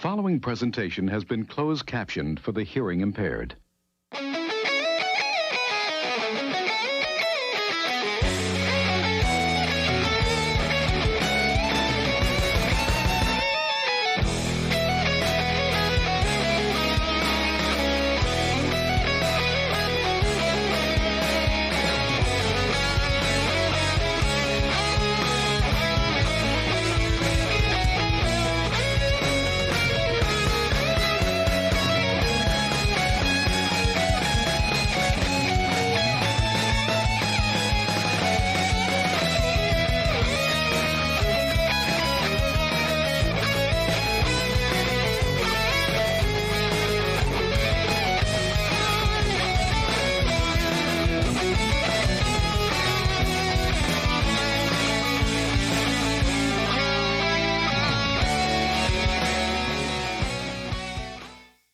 following presentation has been closed captioned for the hearing impaired.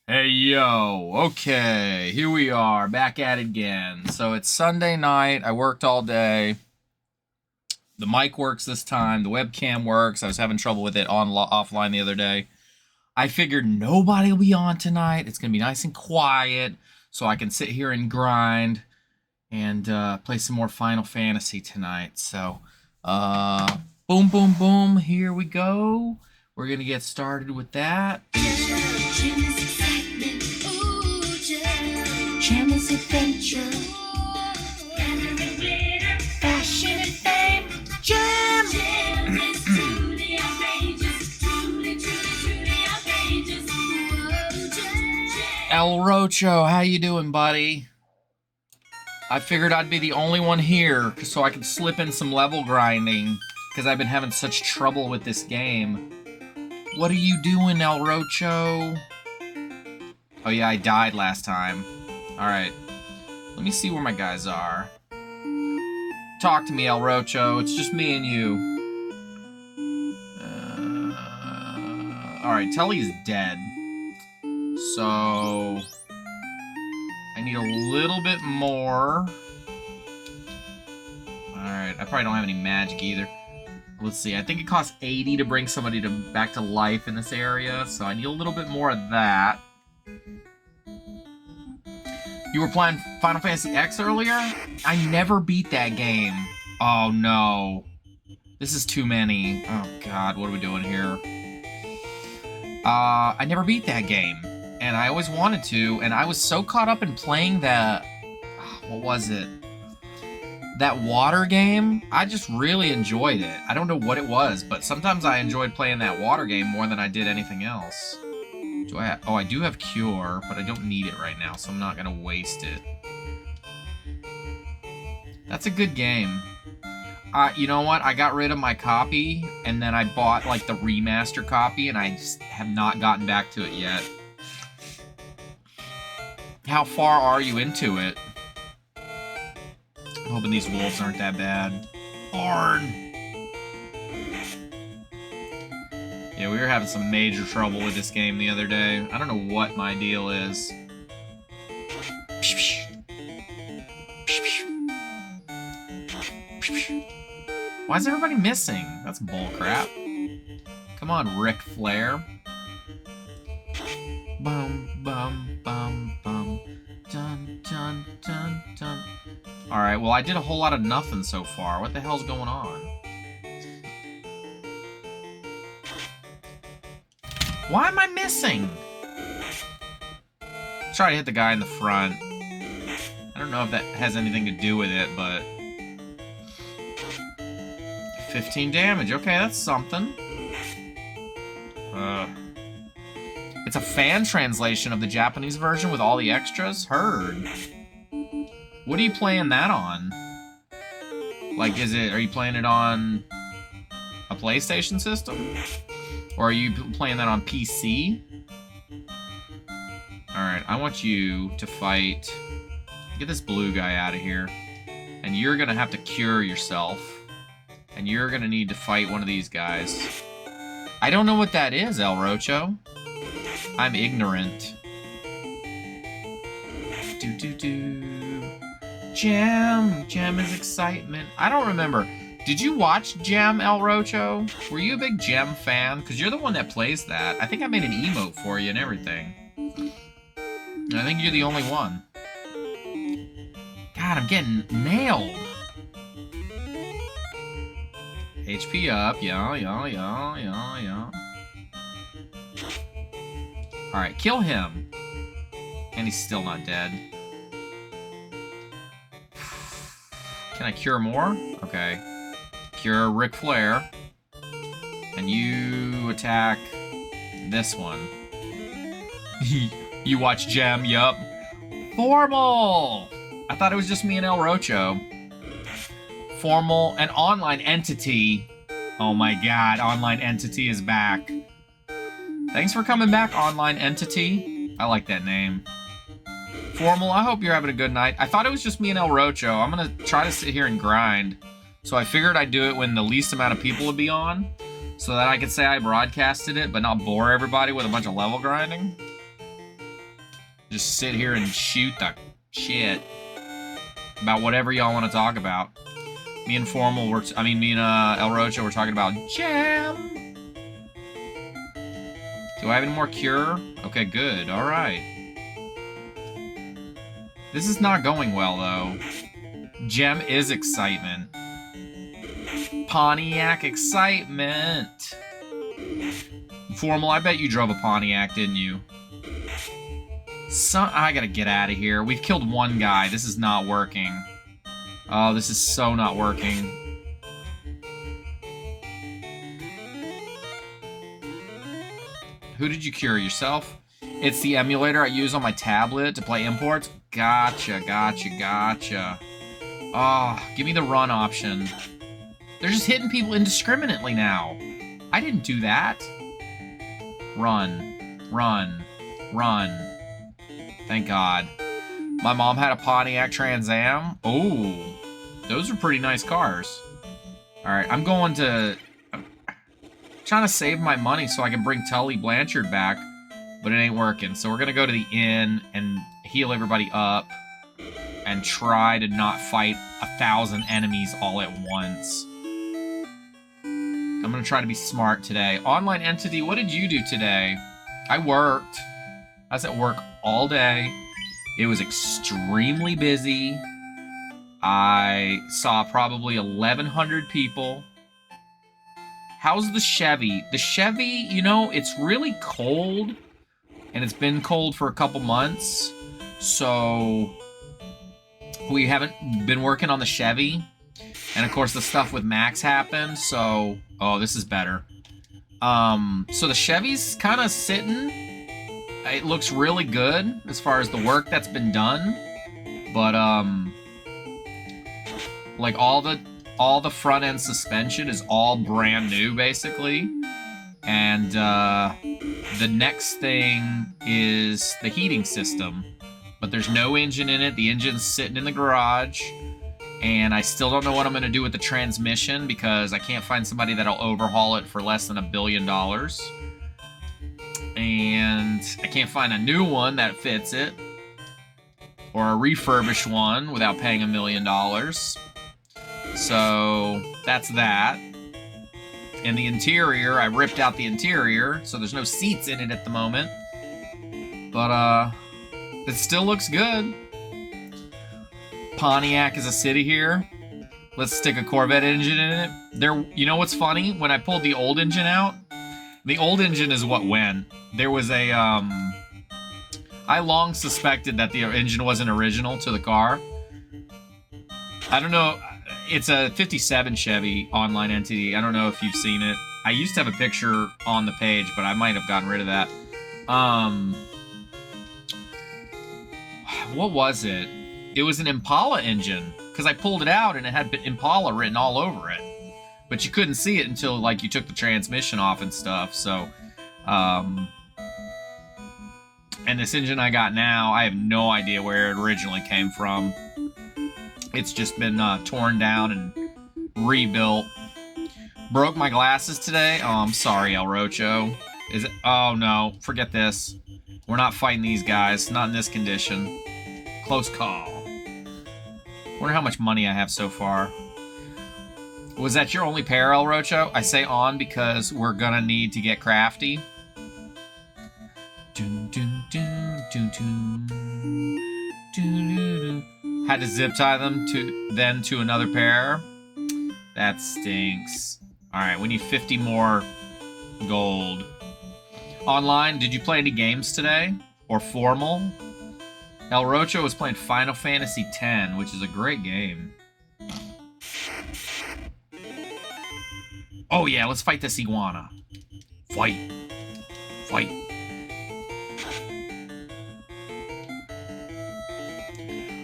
Hey, yo, okay, here we are, back at it again. So it's Sunday night, I worked all day. The mic works this time, the webcam works. I was having trouble with it offline the other day. I figured nobody will be on tonight. It's going to be nice and quiet, so I can sit here and grind and play some more Final Fantasy tonight. So, boom, boom, boom, here we go. We're going to get started with that. Jam is adventure. Fashion and fame. Jam. Is truly outrageous. Truly outrageous. El Rocho, how you doing, buddy? I figured I'd be the only one here so I could slip in some level grinding because I've been having such trouble with this game. What are you doing, El Rocho? Oh yeah, I died last time. Alright, let me see where my guys are. Talk to me, El Rocho. It's just me and you. Alright, Tully's dead. So, I need a little bit more. Alright, I probably don't have any magic either. Let's see, I think it costs 80 to bring somebody back to life in this area, so I need a little bit more of that. You were playing Final Fantasy X earlier? I never beat that game. Oh no. This is too many. Oh god, what are we doing here? I never beat that game. And I always wanted to, and I was so caught up in playing that... what was it? That water game? I just really enjoyed it. I don't know what it was, but sometimes I enjoyed playing that water game more than I did anything else. Do I have, oh, I do have Cure, but I don't need it right now, so I'm not gonna waste it. That's a good game. You know what? I got rid of my copy, and then I bought, like, the remaster copy, and I just have not gotten back to it yet. How far are you into it? I'm hoping these wolves aren't that bad. Arn! Yeah, we were having some major trouble with this game the other day. I don't know what my deal is. Why is everybody missing? That's bullcrap. Come on, Ric Flair. Bum, bum, bum, bum. Dun, dun, dun, dun. Alright, well, I did a whole lot of nothing so far. What the hell's going on? Why am I missing? Try to hit the guy in the front. I don't know if that has anything to do with it, but... 15 damage. Okay, that's something. It's a fan translation of the Japanese version with all the extras? Heard. What are you playing that on? Like, are you playing it on a PlayStation system? Or are you playing that on PC? Alright, I want you to fight... Get this blue guy out of here. And you're gonna have to cure yourself. And you're gonna need to fight one of these guys. I don't know what that is, El Rocho. I'm ignorant. Do-do-do. Jam is excitement. I don't remember. Did you watch Gem, El Rocho? Were you a big Gem fan? Because you're the one that plays that. I think I made an emote for you and everything. And I think you're the only one. God, I'm getting nailed. HP up. Yeah. Alright, kill him. And he's still not dead. Can I cure more? Okay. Cure Ric Flair. And you attack this one. You watch Gem, yup. Formal! I thought it was just me and El Rocho. Formal, an online entity. Oh my god, online entity is back. Thanks for coming back, online entity. I like that name. Formal, I hope you're having a good night. I thought it was just me and El Rocho. I'm gonna try to sit here and grind. So I figured I'd do it when the least amount of people would be on, so that I could say I broadcasted it, but not bore everybody with a bunch of level grinding. Just sit here and shoot the shit about whatever y'all want to talk about. Me and Formal, me and El Rocho were talking about Gem. Do I have any more cure? Okay, good. All right. This is not going well, though. Gem is excitement. Pontiac excitement. Formal, I bet you drove a Pontiac, didn't you? I gotta get out of here. We've killed one guy. This is not working. Oh, this is so not working. Who did you cure? Yourself? It's the emulator I use on my tablet to play imports. Gotcha. Oh, give me the run option. They're just hitting people indiscriminately now. I didn't do that. Run. Thank God. My mom had a Pontiac Trans Am. Oh, those are pretty nice cars. All right, I'm trying to save my money so I can bring Tully Blanchard back, but it ain't working. So we're gonna go to the inn and heal everybody up and try to not fight 1,000 enemies all at once. I'm gonna try to be smart today. Online entity, what did you do today? I worked. I was at work all day. It was extremely busy. I saw probably 1,100 people. How's the Chevy? The Chevy, you know, it's really cold. And it's been cold for a couple months. So we haven't been working on the Chevy. And of course the stuff with Max happened. So, oh, this is better. So the Chevy's kind of sitting. It looks really good as far as the work that's been done. But, like all the front end suspension is all brand new basically. And, the next thing is the heating system. But there's no engine in it. The engine's sitting in the garage. And I still don't know what I'm going to do with the transmission because I can't find somebody that'll overhaul it for less than $1 billion. And I can't find a new one that fits it. Or a refurbished one without paying $1 million. So that's that. And the interior, I ripped out the interior, so there's no seats in it at the moment. But, it still looks good. Pontiac is a city here. Let's stick a Corvette engine in it. You know what's funny? When I pulled the old engine out, the old engine is what went. There was a, I long suspected that the engine wasn't original to the car. I don't know. It's a 57 Chevy online entity. I don't know if you've seen it. I used to have a picture on the page, but I might have gotten rid of that. What was it? It was an Impala engine, because I pulled it out and it had Impala written all over it. But you couldn't see it until, like, you took the transmission off and stuff, so... And this engine I got now, I have no idea where it originally came from. It's just been torn down and rebuilt. Broke my glasses today. Oh, I'm sorry, El Rocho. Is it? Oh, no. Forget this. We're not fighting these guys. Not in this condition. Close call. Wonder how much money I have so far. Was that your only pair, El Rocho? I say on because we're gonna need to get crafty. Dun, dun, dun, dun, dun. Dun, dun, dun. Had to zip tie them to another pair. That stinks. Alright, we need 50 more gold. Online, did you play any games today? Or formal? El Rocho was playing Final Fantasy X, which is a great game. Oh yeah, let's fight this iguana. Fight. Fight.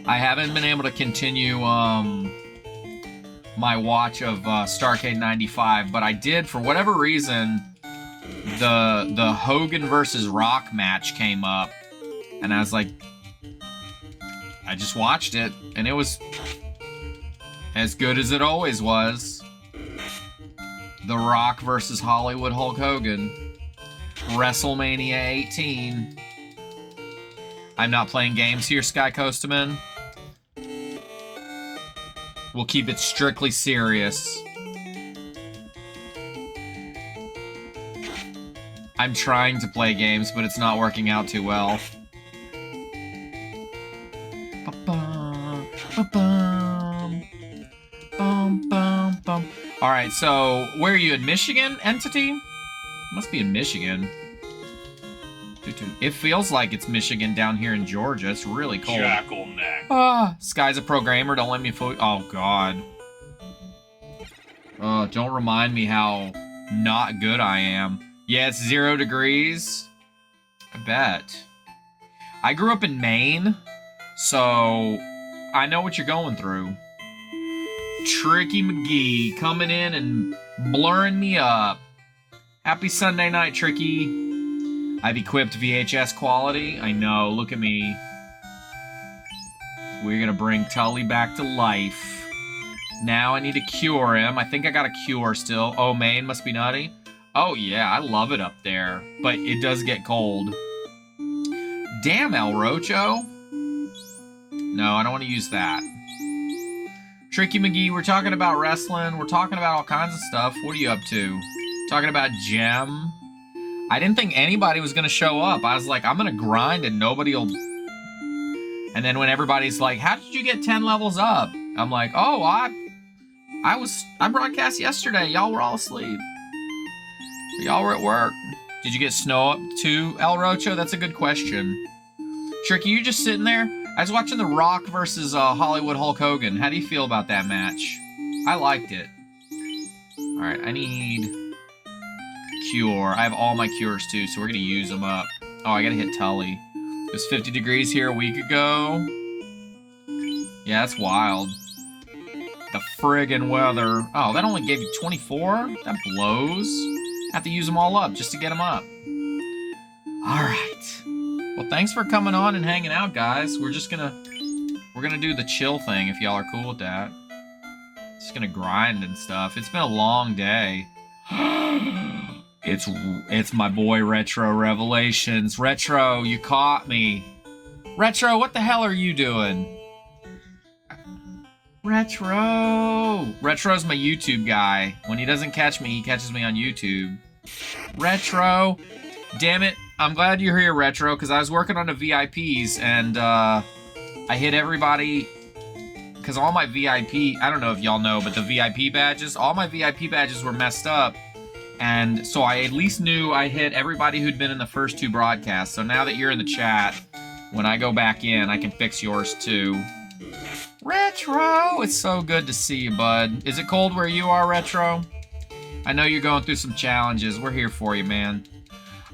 I haven't been able to continue my watch of Starcade 95, but I did, for whatever reason, the Hogan versus Rock match came up, and I was like, I just watched it, and it was as good as it always was. The Rock versus Hollywood Hulk Hogan. WrestleMania 18. I'm not playing games here, Sky Coastaman. We'll keep it strictly serious. I'm trying to play games, but it's not working out too well. Ba-bum, ba-bum, bum, bum, bum. Alright, so where are you, in Michigan, Entity? Must be in Michigan. It feels like it's Michigan down here in Georgia. It's really cold. Jackal-neck. Ah, Sky's a programmer. Don't let me fool. Oh, God. Don't remind me how not good I am. Yeah, it's 0 degrees. I bet. I grew up in Maine, so I know what you're going through. Tricky McGee coming in and blurring me up. Happy Sunday night, Tricky. I've equipped VHS quality. I know, look at me. We're gonna bring Tully back to life. Now I need to cure him. I think I got a cure still. Oh, Maine must be nutty. Oh yeah, I love it up there. But it does get cold. Damn, El Rocho. No, I don't want to use that. Tricky McGee, we're talking about wrestling. We're talking about all kinds of stuff. What are you up to? Talking about Gem. I didn't think anybody was going to show up. I was like, I'm going to grind and nobody will... And then when everybody's like, how did you get 10 levels up? I'm like, oh, I broadcast yesterday. Y'all were all asleep. Y'all were at work. Did you get snow up too, El Rocho? That's a good question. Tricky, you just sitting there? I was watching The Rock versus Hollywood Hulk Hogan. How do you feel about that match? I liked it. All right, I need... Cure. I have all my cures too, so we're gonna use them up. Oh, I gotta hit Tully. It was 50 degrees here a week ago. Yeah, that's wild. The friggin' weather. Oh, that only gave you 24? That blows. Have to use them all up just to get them up. Alright. Well, thanks for coming on and hanging out, guys. We're gonna do the chill thing if y'all are cool with that. Just gonna grind and stuff. It's been a long day. It's my boy Retro Revelations. Retro, you caught me. Retro, what the hell are you doing? Retro. Retro's my YouTube guy. When he doesn't catch me, he catches me on YouTube. Retro. Damn it. I'm glad you're here, Retro, because I was working on the VIPs, and I hit everybody, because all my VIP, I don't know if y'all know, but the VIP badges, all my VIP badges were messed up. And so I at least knew I hit everybody who'd been in the first 2 broadcasts. So now that you're in the chat, when I go back in, I can fix yours too. Retro! It's so good to see you, bud. Is it cold where you are, Retro? I know you're going through some challenges. We're here for you, man.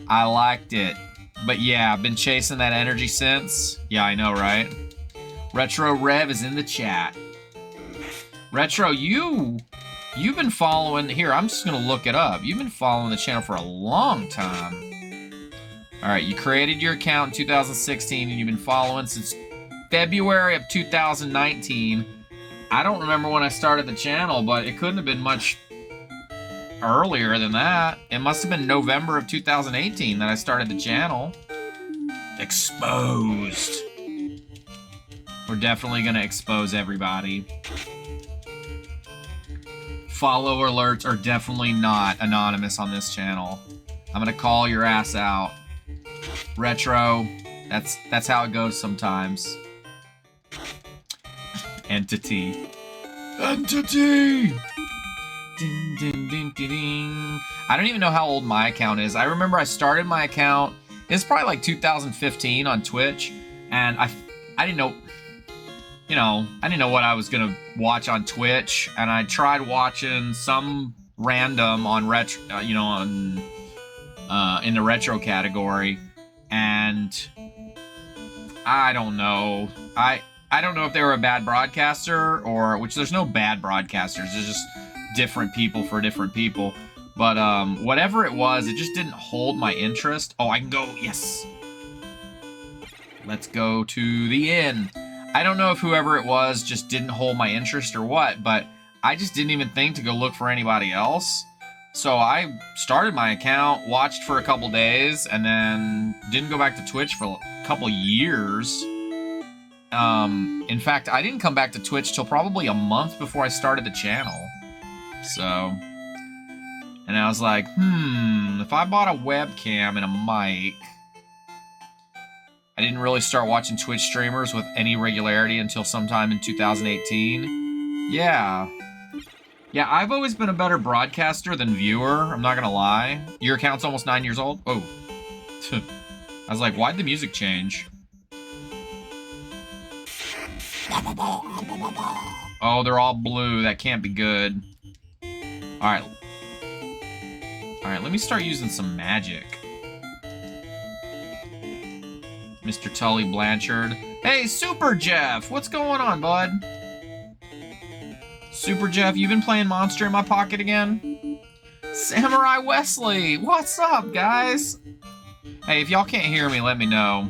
I liked it. But yeah, I've been chasing that energy since. Yeah, I know, right? Retro Rev is in the chat. Retro, You've been following... Here, I'm just going to look it up. You've been following the channel for a long time. Alright, you created your account in 2016, and you've been following since February of 2019. I don't remember when I started the channel, but it couldn't have been much earlier than that. It must have been November of 2018 that I started the channel. Exposed. We're definitely going to expose everybody. follow alerts are definitely not anonymous on this channel. I'm gonna call your ass out. Retro, that's how it goes sometimes. Entity. Entity! Ding, ding, ding, ding, ding. I don't even know how old my account is. I remember I started my account, it's probably like 2015 on Twitch, and I didn't know, you know, I didn't know what I was gonna watch on Twitch, and I tried watching some random on retro, you know, on in the retro category, and I don't know. I don't know if they were a bad broadcaster or, which there's no bad broadcasters, there's just different people for different people. But whatever it was, it just didn't hold my interest. Oh, I can go, yes. Let's go to the inn. I don't know if whoever it was just didn't hold my interest or what, but I just didn't even think to go look for anybody else. So I started my account, watched for a couple days, and then didn't go back to Twitch for a couple years. In fact, I didn't come back to Twitch till probably a month before I started the channel. So, and I was like, if I bought a webcam and a mic, I didn't really start watching Twitch streamers with any regularity until sometime in 2018. Yeah, I've always been a better broadcaster than viewer, I'm not gonna lie. Your account's almost 9 years old? Oh. I was like, why'd the music change? Oh, they're all blue. That can't be good. Alright. Alright, let me start using some magic. Mr. Tully Blanchard. Hey, Super Jeff! What's going on, bud? Super Jeff, you been playing Monster in My Pocket again? Samurai Wesley! What's up, guys? Hey, if y'all can't hear me, let me know.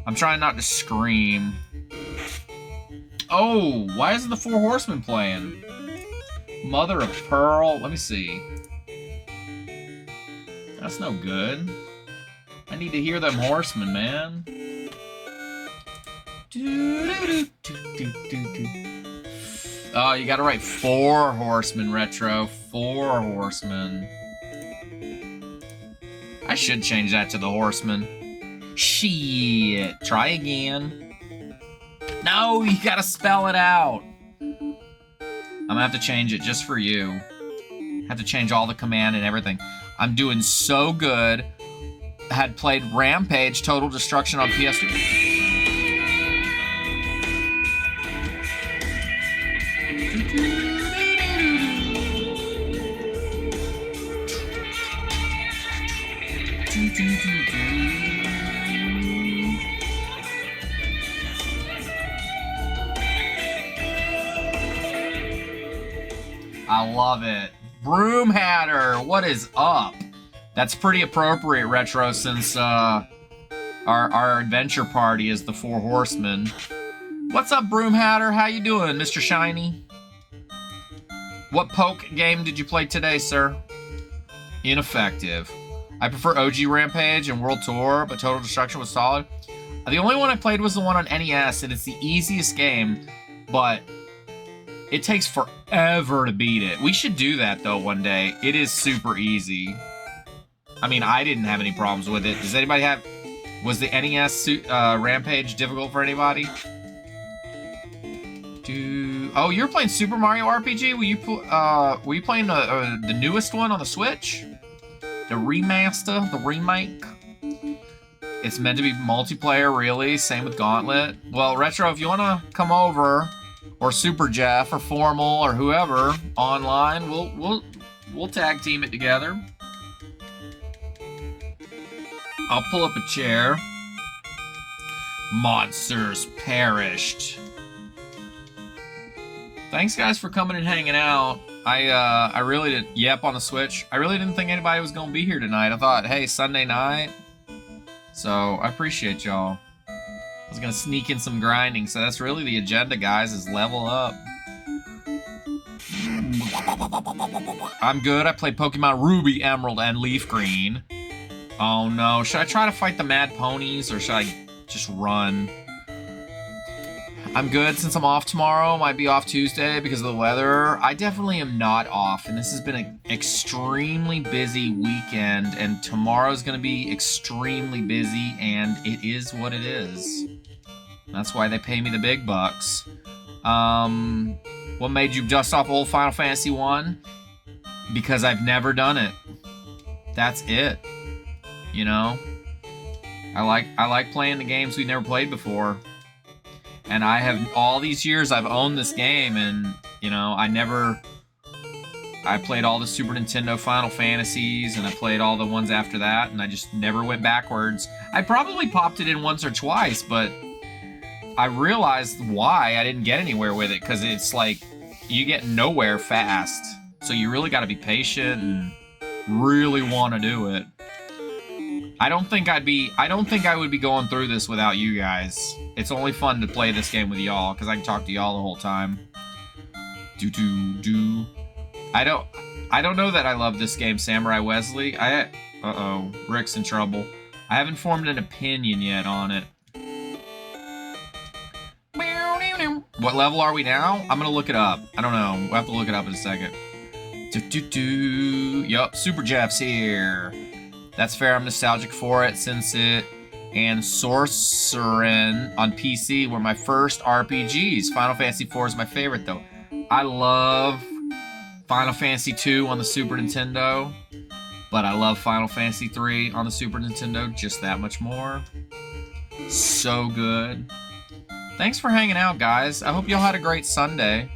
I'm trying not to scream. Oh, why isn't the Four Horsemen playing? Mother of Pearl, let me see. That's no good. I need to hear them horsemen, man. Oh, you gotta write Four Horsemen, Retro. Four Horsemen. I should change that to the Horsemen. Shit. Try again. No, you gotta spell it out. I'm gonna have to change it just for you. Have to change all the command and everything. I'm doing so good. Had played Rampage Total Destruction on PS2. I love it. Broom Hatter, what is up? That's pretty appropriate, Retro, since our adventure party is the Four Horsemen. What's up, Broom Hatter? How you doing, Mr. Shiny? What poke game did you play today, sir? Ineffective. I prefer OG Rampage and World Tour, but Total Destruction was solid. The only one I played was the one on NES, and it's the easiest game, but it takes forever to beat it. We should do that, though, one day. It is super easy. I mean, I didn't have any problems with it. Does anybody have... Was the NES Rampage difficult for anybody? Oh, you're playing Super Mario RPG? Were you playing the newest one on the Switch? The remaster? The remake? It's meant to be multiplayer, really. Same with Gauntlet. Well, Retro, if you want to come over, or Super Jeff, or Formal, or whoever, online, we'll tag team it together. I'll pull up a chair. Monsters perished. Thanks, guys, for coming and hanging out. I really did. Yep, on the Switch. I really didn't think anybody was gonna be here tonight. I thought, hey, Sunday night. So I appreciate y'all. I was gonna sneak in some grinding, so that's really the agenda, guys, is level up. I'm good. I played Pokemon Ruby, Emerald, and Leaf Green. Oh no, should I try to fight the Mad Ponies, or should I just run? I'm good since I'm off tomorrow. Might be off Tuesday because of the weather. I definitely am not off, and this has been an extremely busy weekend, and tomorrow's going to be extremely busy, and it is what it is. That's why they pay me the big bucks. What made you dust off old Final Fantasy 1? Because I've never done it. That's it. You know? I like playing the games we never played before. And I have, all these years I've owned this game, and, you know, I played all the Super Nintendo Final Fantasies, and I played all the ones after that, and I just never went backwards. I probably popped it in once or twice, but I realized why I didn't get anywhere with it, because it's like, you get nowhere fast. So you really gotta be patient and really want to do it. I don't think I would be going through this without you guys. It's only fun to play this game with y'all, because I can talk to y'all the whole time. I don't know that I love this game, Samurai Wesley. Uh-oh, Rick's in trouble. I haven't formed an opinion yet on it. What level are we now? I'm gonna look it up. I don't know. We'll have to look it up in a second. Yup, Super Jeff's here. That's fair, I'm nostalgic for it since it and Sorcerin on PC were my first RPGs. Final Fantasy IV is my favorite though. I love Final Fantasy II on the Super Nintendo, but I love Final Fantasy III on the Super Nintendo just that much more. So good. Thanks for hanging out, guys. I hope y'all had a great Sunday.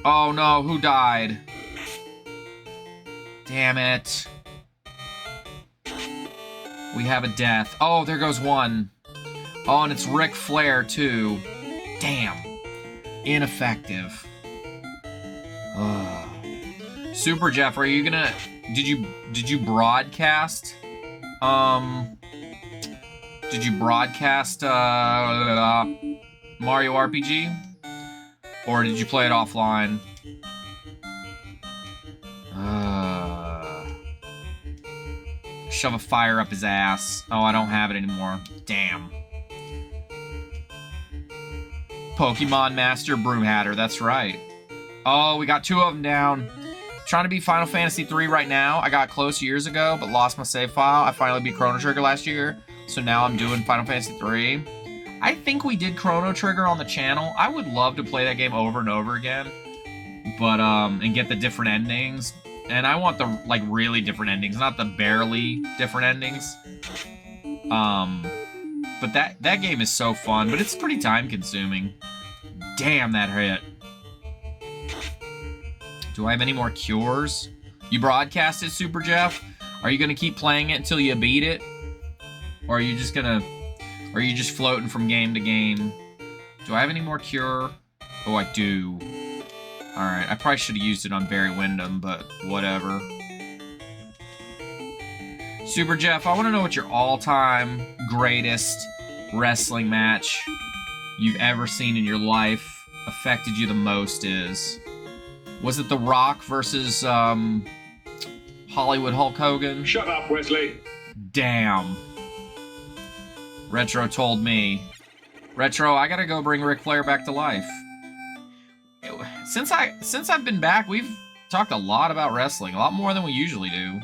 Oh no, who died? Damn it. We have a death. Oh, there goes one. Oh, and it's Ric Flair, too. Damn. Ineffective. Ugh. Super Jeff, are you gonna... Did you broadcast? Did you broadcast, Mario RPG? Or did you play it offline? Shove a fire up his ass. Oh, I don't have it anymore. Damn. Pokemon Master Broomhatter, that's right. Oh, we got two of them down. Trying to beat Final Fantasy III right now. I got close years ago, but lost my save file. I finally beat Chrono Trigger last year, so now I'm doing Final Fantasy III. I think we did Chrono Trigger on the channel. I would love to play that game over and over again, but and get the different endings. And I want the, like, really different endings, not the barely different endings. But that game is so fun, but it's pretty time-consuming. Damn, that hit. Do I have any more cures? You broadcasted, Super Jeff? Are you gonna keep playing it until you beat it? Or are you just gonna... Or are you just floating from game to game? Do I have any more cure? Oh, I do. Alright, I probably should have used it on Barry Windham, but whatever. Super Jeff, I want to know what your all-time greatest wrestling match you've ever seen in your life affected you the most is. Was it The Rock versus Hollywood Hulk Hogan? Shut up, Wesley. Damn. Retro told me. Retro, I gotta go bring Ric Flair back to life. Since I've been back, we've talked a lot about wrestling, a lot more than we usually do.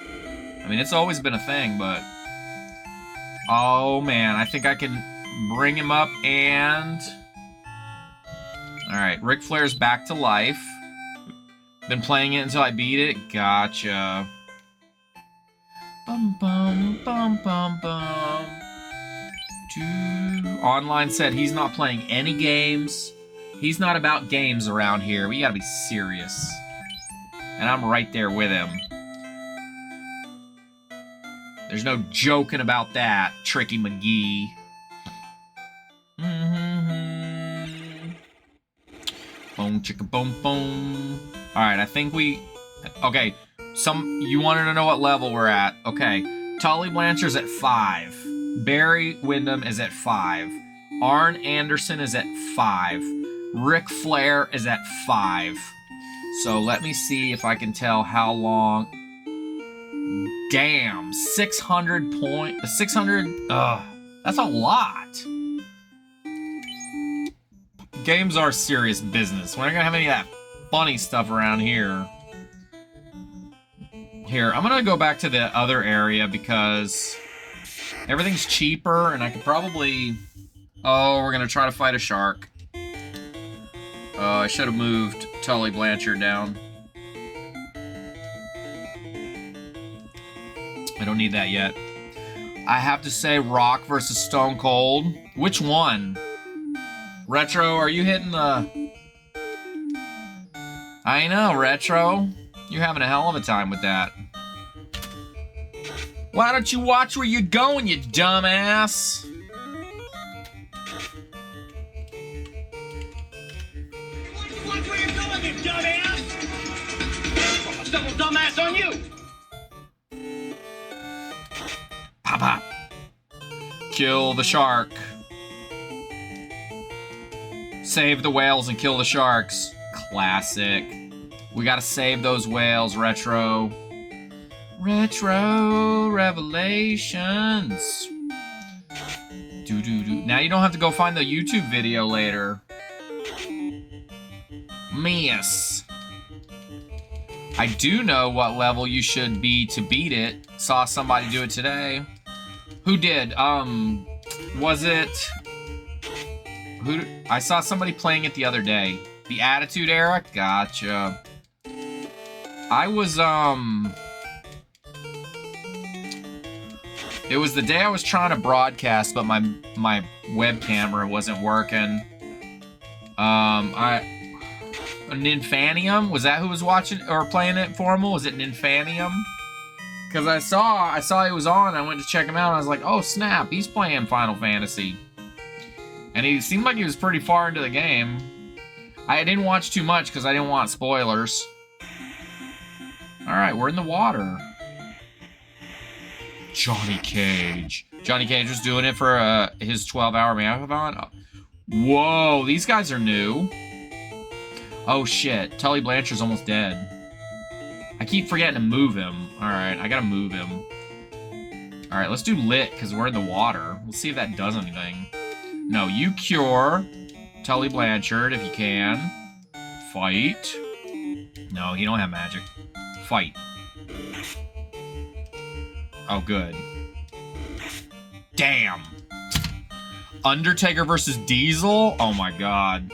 I mean, it's always been a thing, but... Oh, man, I think I can bring him up and... Alright, Ric Flair's back to life. Been playing it until I beat it. Gotcha. Bum bum bum bum bum. Online said he's not playing any games. He's not about games around here. We gotta be serious. And I'm right there with him. There's no joking about that, Tricky McGee. Boom, chicka, boom, boom. Alright, I think we... Okay, you wanted to know what level we're at. Okay, Tully Blanchard's at 5. Barry Windham is at 5. Arn Anderson is at 5. Ric Flair is at 5. So let me see if I can tell how long... Damn, 600 point... 600... Ugh, that's a lot. games are serious business. We're not gonna have any of that funny stuff around here. Here, I'm gonna go back to the other area because everything's cheaper and I could probably... Oh, we're gonna try to fight a shark. Oh, I should have moved Tully Blanchard down. I don't need that yet. I have to say Rock versus Stone Cold. Which one? Retro, are you hitting the... I know, Retro. You're having a hell of a time with that. Why don't you watch where you're going, you dumbass? Watch where you're going, you dumbass! I'll double dumbass on you! Pop, pop. Kill the shark. Save the whales and kill the sharks. Classic. We gotta save those whales, Retro. Retro Revelations. Do-do-do. Now you don't have to go find the YouTube video later. Miss. I do know what level you should be to beat it. Saw somebody do it today. Who did? Was it... Who? I saw somebody playing it the other day. The Attitude Era? Gotcha. I was, It was the day I was trying to broadcast, but my web camera wasn't working. Ninfanium? Was that who was watching or playing it, Formal? Was it Ninfanium? Because I saw it was on, I went to check him out, and I was like, oh snap, he's playing Final Fantasy. And he seemed like he was pretty far into the game. I didn't watch too much because I didn't want spoilers. Alright, we're in the water. Johnny Cage. Johnny Cage was doing it for his 12-hour marathon. Whoa, these guys are new. Oh shit, Tully Blanchard's almost dead. I keep forgetting to move him. Alright, I gotta move him. Alright, let's do lit, because we're in the water. Let's see if that does anything. No, you cure Tully Blanchard if you can. Fight. No, he don't have magic. Fight. Oh, good. Damn. Undertaker versus Diesel? Oh my god.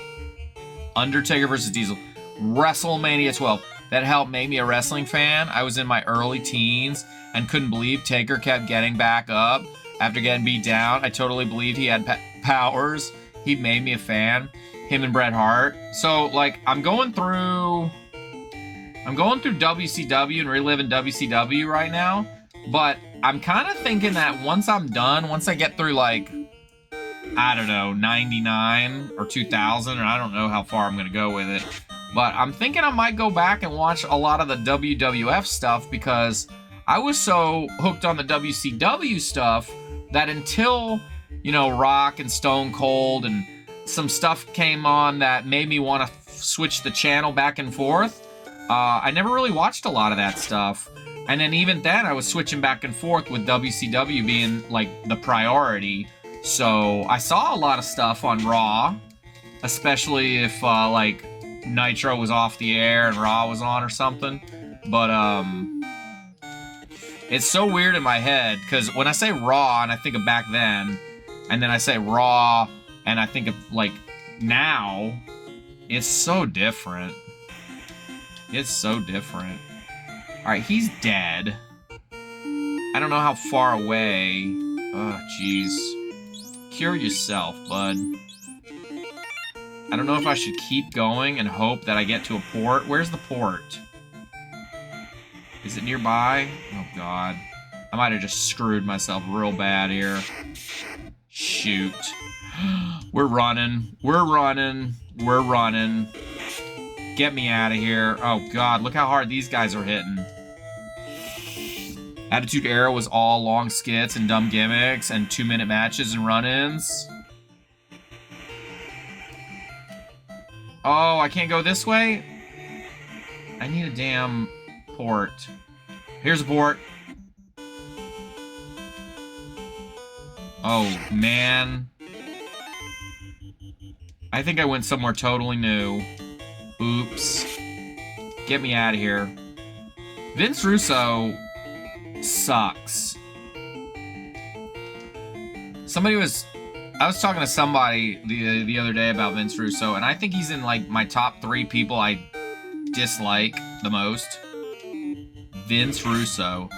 Undertaker versus Diesel. WrestleMania 12. That helped make me a wrestling fan. I was in my early teens and couldn't believe Taker kept getting back up after getting beat down. I totally believed he had powers. He made me a fan. Him and Bret Hart. So, like, I'm going through WCW and reliving WCW right now. But I'm kind of thinking that once I'm done, once I get through, like, I don't know, 99 or 2000, or I don't know how far I'm going to go with it. But I'm thinking I might go back and watch a lot of the WWF stuff because I was so hooked on the WCW stuff that until, you know, Rock and Stone Cold and some stuff came on that made me want to switch the channel back and forth, I never really watched a lot of that stuff. And then even then, I was switching back and forth with WCW being, like, the priority. So I saw a lot of stuff on Raw, especially if, like, Nitro was off the air and Raw was on or something. But, it's so weird in my head, because when I say Raw and I think of back then, and then I say Raw and I think of, like, now, it's so different. It's so different. Alright, he's dead. I don't know how far away. Oh, jeez. Cure yourself, bud. I don't know if I should keep going and hope that I get to a port. Where's the port? Is it nearby? Oh, God. I might have just screwed myself real bad here. Shoot. We're running. We're running. We're running. Get me out of here. Oh, God. Look how hard these guys are hitting. Attitude Era was all long skits and dumb gimmicks and 2-minute matches and run-ins. Oh, I can't go this way? I need a damn port. Here's a port. Oh, man. I think I went somewhere totally new. Oops. Get me out of here. Vince Russo sucks. I was talking to somebody the other day about Vince Russo, and I think he's in like my top 3 people I dislike the most. Vince Russo.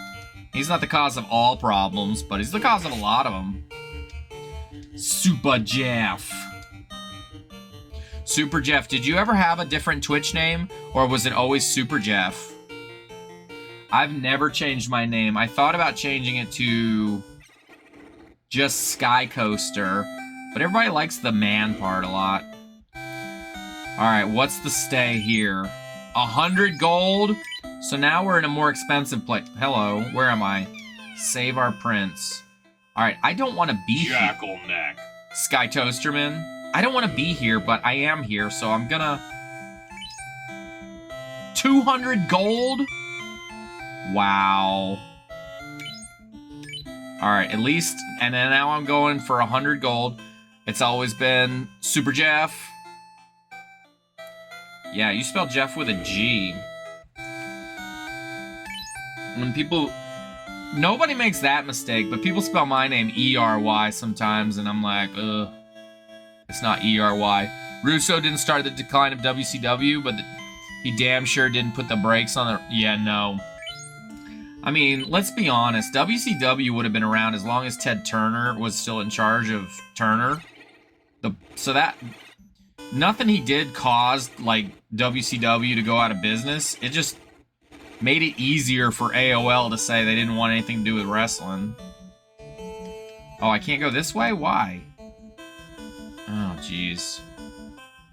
He's not the cause of all problems, but he's the cause of a lot of them. Super Jeff. Super Jeff, did you ever have a different Twitch name, or was it always Super Jeff? I've never changed my name. I thought about changing it to just Sky Coaster, but everybody likes the man part a lot. Alright, what's the stay here? 100 gold? So now we're in a more expensive place. Hello, where am I? Save our prince. Alright, I don't want to be here. Jackal neck. Sky Toasterman. I don't want to be here, but I am here, so I'm gonna... 200 gold? Wow. Alright, at least... And then now I'm going for 100 gold. It's always been Super Jeff. Yeah, you spell Jeff with a G. When people... Nobody makes that mistake, but people spell my name E-R-Y sometimes, and I'm like, ugh. It's not E-R-Y. Russo didn't start the decline of WCW, but he damn sure didn't put the brakes on the... Yeah, no. I mean, let's be honest. WCW would have been around as long as Ted Turner was still in charge of Turner. So that... Nothing he did caused, like, WCW to go out of business. It just made it easier for AOL to say they didn't want anything to do with wrestling. Oh, I can't go this way? Why? Oh, jeez.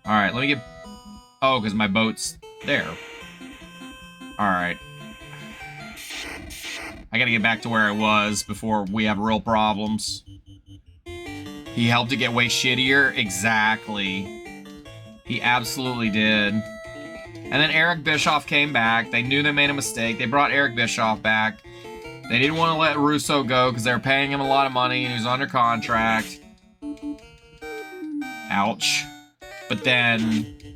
Alright, let me get... Oh, because my boat's there. Alright. I gotta get back to where I was before we have real problems. He helped it get way shittier? Exactly. He absolutely did. And then Eric Bischoff came back. They knew they made a mistake. They brought Eric Bischoff back. They didn't want to let Russo go because they were paying him a lot of money and he was under contract. Ouch. But then...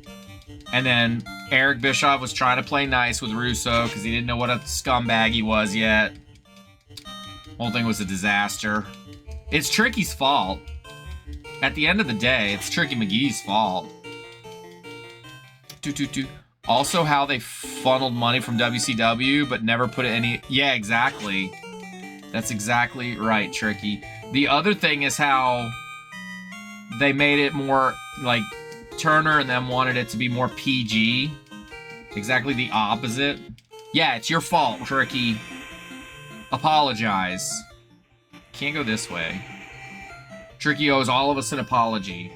And then Eric Bischoff was trying to play nice with Russo because he didn't know what a scumbag he was yet. Whole thing was a disaster. It's Tricky's fault. At the end of the day, it's Tricky McGee's fault. Also, how they funneled money from WCW, but never put it any... Yeah, exactly. That's exactly right, Tricky. The other thing is how they made it more, like, Turner and them wanted it to be more PG. Exactly the opposite. Yeah, it's your fault, Tricky. Apologize. Can't go this way. Tricky owes all of us an apology.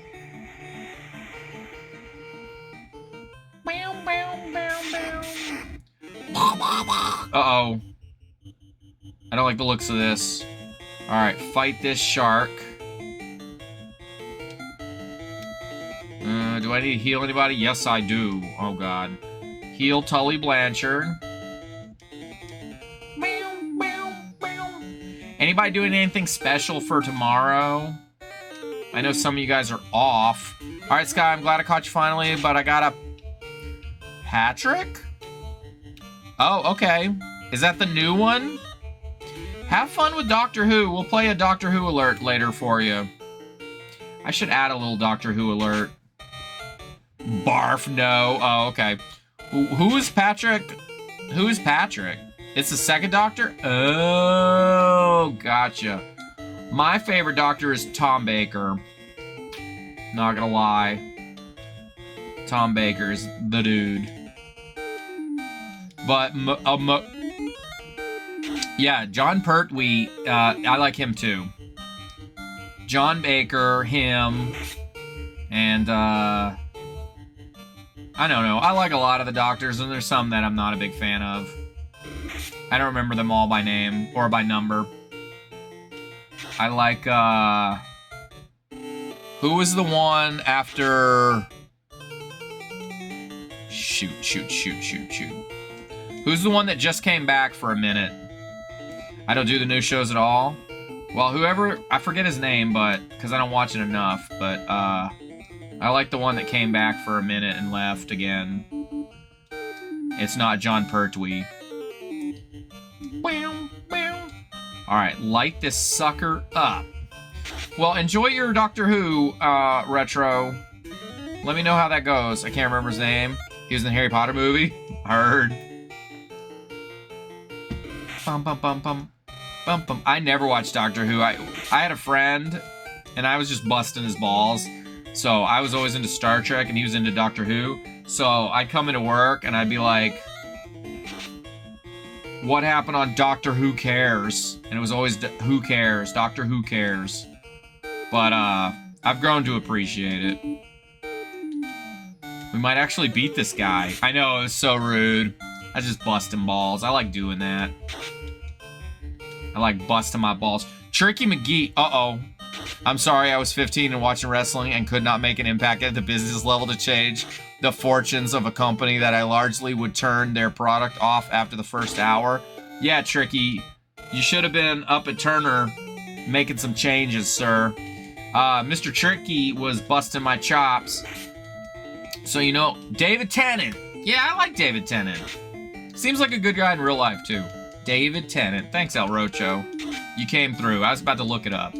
Uh-oh. I don't like the looks of this. Alright, fight this shark. Do I need to heal anybody? Yes, I do. Oh, God. Heal Tully Blanchard. Anybody doing anything special for tomorrow? I know some of you guys are off. Alright, Sky, I'm glad I caught you finally, but I got a... Patrick? Oh, okay. Is that the new one? Have fun with Doctor Who. We'll play a Doctor Who alert later for you. I should add a little Doctor Who alert. Barf, no. Oh, okay. Who is Patrick? Who is Patrick? It's the second Doctor? Oh, gotcha. My favorite Doctor is Tom Baker. Not gonna lie. Tom Baker's the dude. But, yeah, John Pertwee, I like him too. John Baker, him, and, I don't know. I like a lot of the Doctors, and there's some that I'm not a big fan of. I don't remember them all by name, or by number. I like, who was the one after... Shoot. Who's the one that just came back for a minute? I don't do the new shows at all. Well, whoever... I forget his name, but... Because I don't watch it enough, but, I like the one that came back for a minute and left again. It's not John Pertwee. Alright, light this sucker up. Well, enjoy your Doctor Who, Retro. Let me know how that goes. I can't remember his name. He was in the Harry Potter movie. Heard. Bum, bum, bum, bum. Bum, bum. I never watched Doctor Who. I had a friend, and I was just busting his balls. So I was always into Star Trek, and he was into Doctor Who. So I'd come into work, and I'd be like, what happened on Doctor Who Cares? And it was always Who Cares? Doctor Who Cares. But I've grown to appreciate it. We might actually beat this guy. I know, it was so rude. I just busting balls. I like doing that. I like busting my balls. Tricky McGee. Uh-oh. I'm sorry I was 15 and watching wrestling and could not make an impact at the business level to change the fortunes of a company that I largely would turn their product off after the first hour. Yeah, Tricky. You should have been up at Turner making some changes, sir. Mr. Tricky was busting my chops. So, you know, David Tennant. Yeah, I like David Tennant. Seems like a good guy in real life, too. David Tennant. Thanks, El Rocho. You came through. I was about to look it up.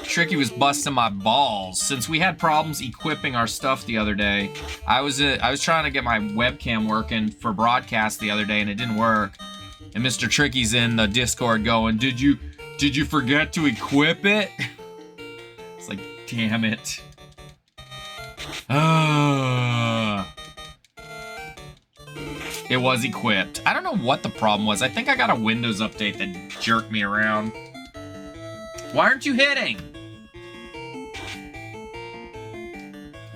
Tricky was busting my balls. Since we had problems equipping our stuff the other day, I was trying to get my webcam working for broadcast the other day, and it didn't work. And Mr. Tricky's in the Discord going, Did you forget to equip it? It's like, damn it. It was equipped. I don't know what the problem was. I think I got a Windows update that jerked me around. Why aren't you hitting?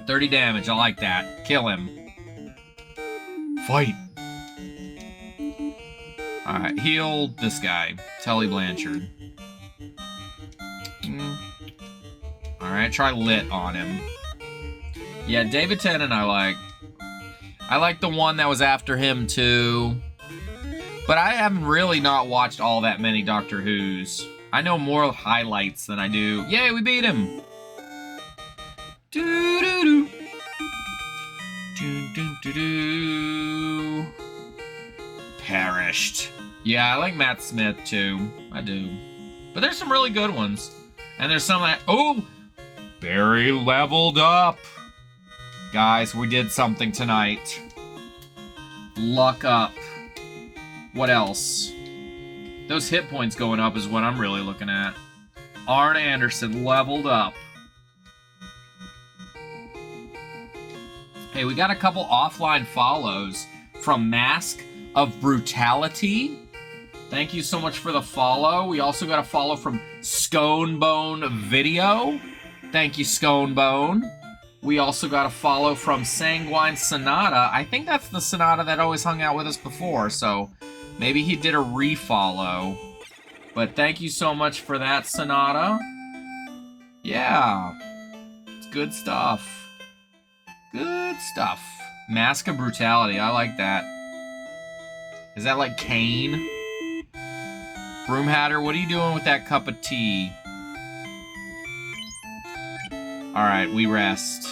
30 damage. I like that. Kill him. Fight. Alright, heal this guy. Tully Blanchard. Alright, try lit on him. Yeah, David Tennant I like. I like the one that was after him too. But I haven't really not watched all that many Doctor Who's. I know more highlights than I do. Yay, we beat him! Doo-doo-doo. Doo-doo-doo-doo. Perished. Yeah, I like Matt Smith too. I do. But there's some really good ones. And there's some that... Oh! Barry leveled up! Guys, we did something tonight. Luck up. What else? Those hit points going up is what I'm really looking at. Arn Anderson leveled up. Hey, we got a couple offline follows from Mask of Brutality. Thank you so much for the follow. We also got a follow from Sconebone Video. Thank you, Sconebone. We also got a follow from Sanguine Sonata. I think that's the Sonata that always hung out with us before, so maybe he did a refollow. But thank you so much for that, Sonata. Yeah. It's good stuff. Good stuff. Mask of Brutality. I like that. Is that like Kane? Broom Hatter, what are you doing with that cup of tea? Alright, we rest.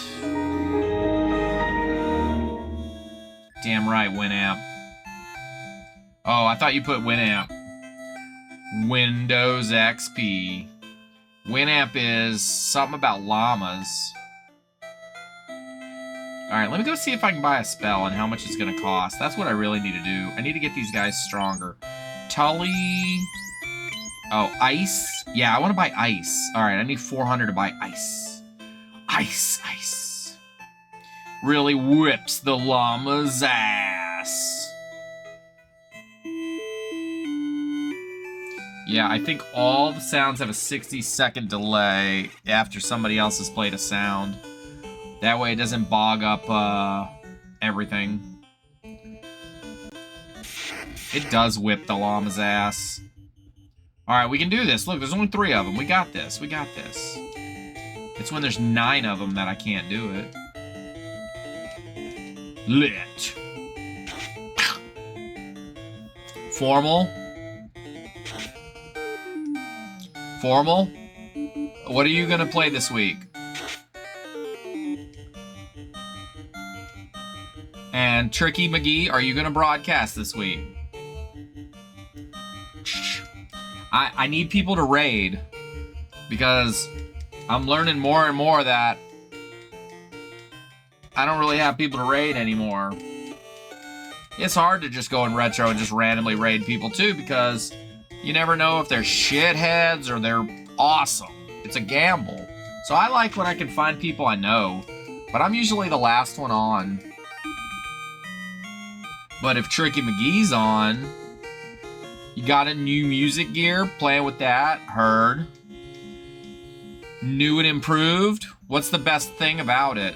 Damn right, Winamp. Oh, I thought you put Winamp. Windows XP. Winamp is something about llamas. Alright, let me go see if I can buy a spell and how much it's going to cost. That's what I really need to do. I need to get these guys stronger. Tully... Oh, ice? Yeah, I want to buy ice. Alright, I need 400 to buy ice. Ice, ice. Really whips the llama's ass. Yeah, I think all the sounds have a 60-second delay after somebody else has played a sound. That way it doesn't bog up everything. It does whip the llama's ass. Alright, we can do this. Look, there's only 3 of them. We got this. We got this. It's when there's 9 of them that I can't do it. Lit. Formal. Formal. What are you gonna play this week? And Tricky McGee, are you going to broadcast this week? I need people to raid because I'm learning more and more that I don't really have people to raid anymore. It's hard to just go in retro and just randomly raid people too because you never know if they're shitheads or they're awesome. It's a gamble. So I like when I can find people I know, but I'm usually the last one on. But if Tricky McGee's on, you got a new music gear, playing with that, heard. New and improved. What's the best thing about it?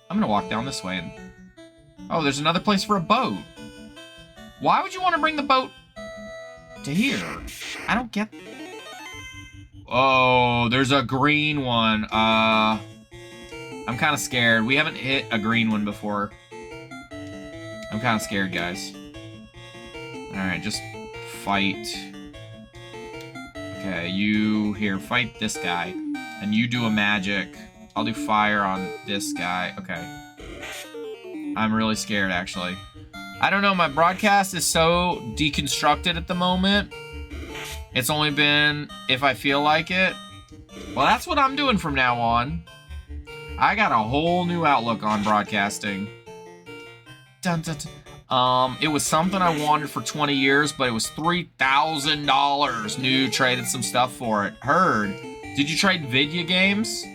I'm gonna walk down this way and... Oh, there's another place for a boat. Why would you want to bring the boat to here? I don't get... Oh, there's a green one. I'm kind of scared. We haven't hit a green one before. I'm kind of scared, guys. Alright, just fight. Okay, you here, fight this guy. And you do a magic. I'll do fire on this guy. Okay. I'm really scared, actually. I don't know, my broadcast is so deconstructed at the moment. It's only been if I feel like it. Well, that's what I'm doing from now on. I got a whole new outlook on broadcasting. Dun, dun, dun. It was something I wanted for 20 years, but it was $3,000. New, traded some stuff for it. Heard. Did you trade video games?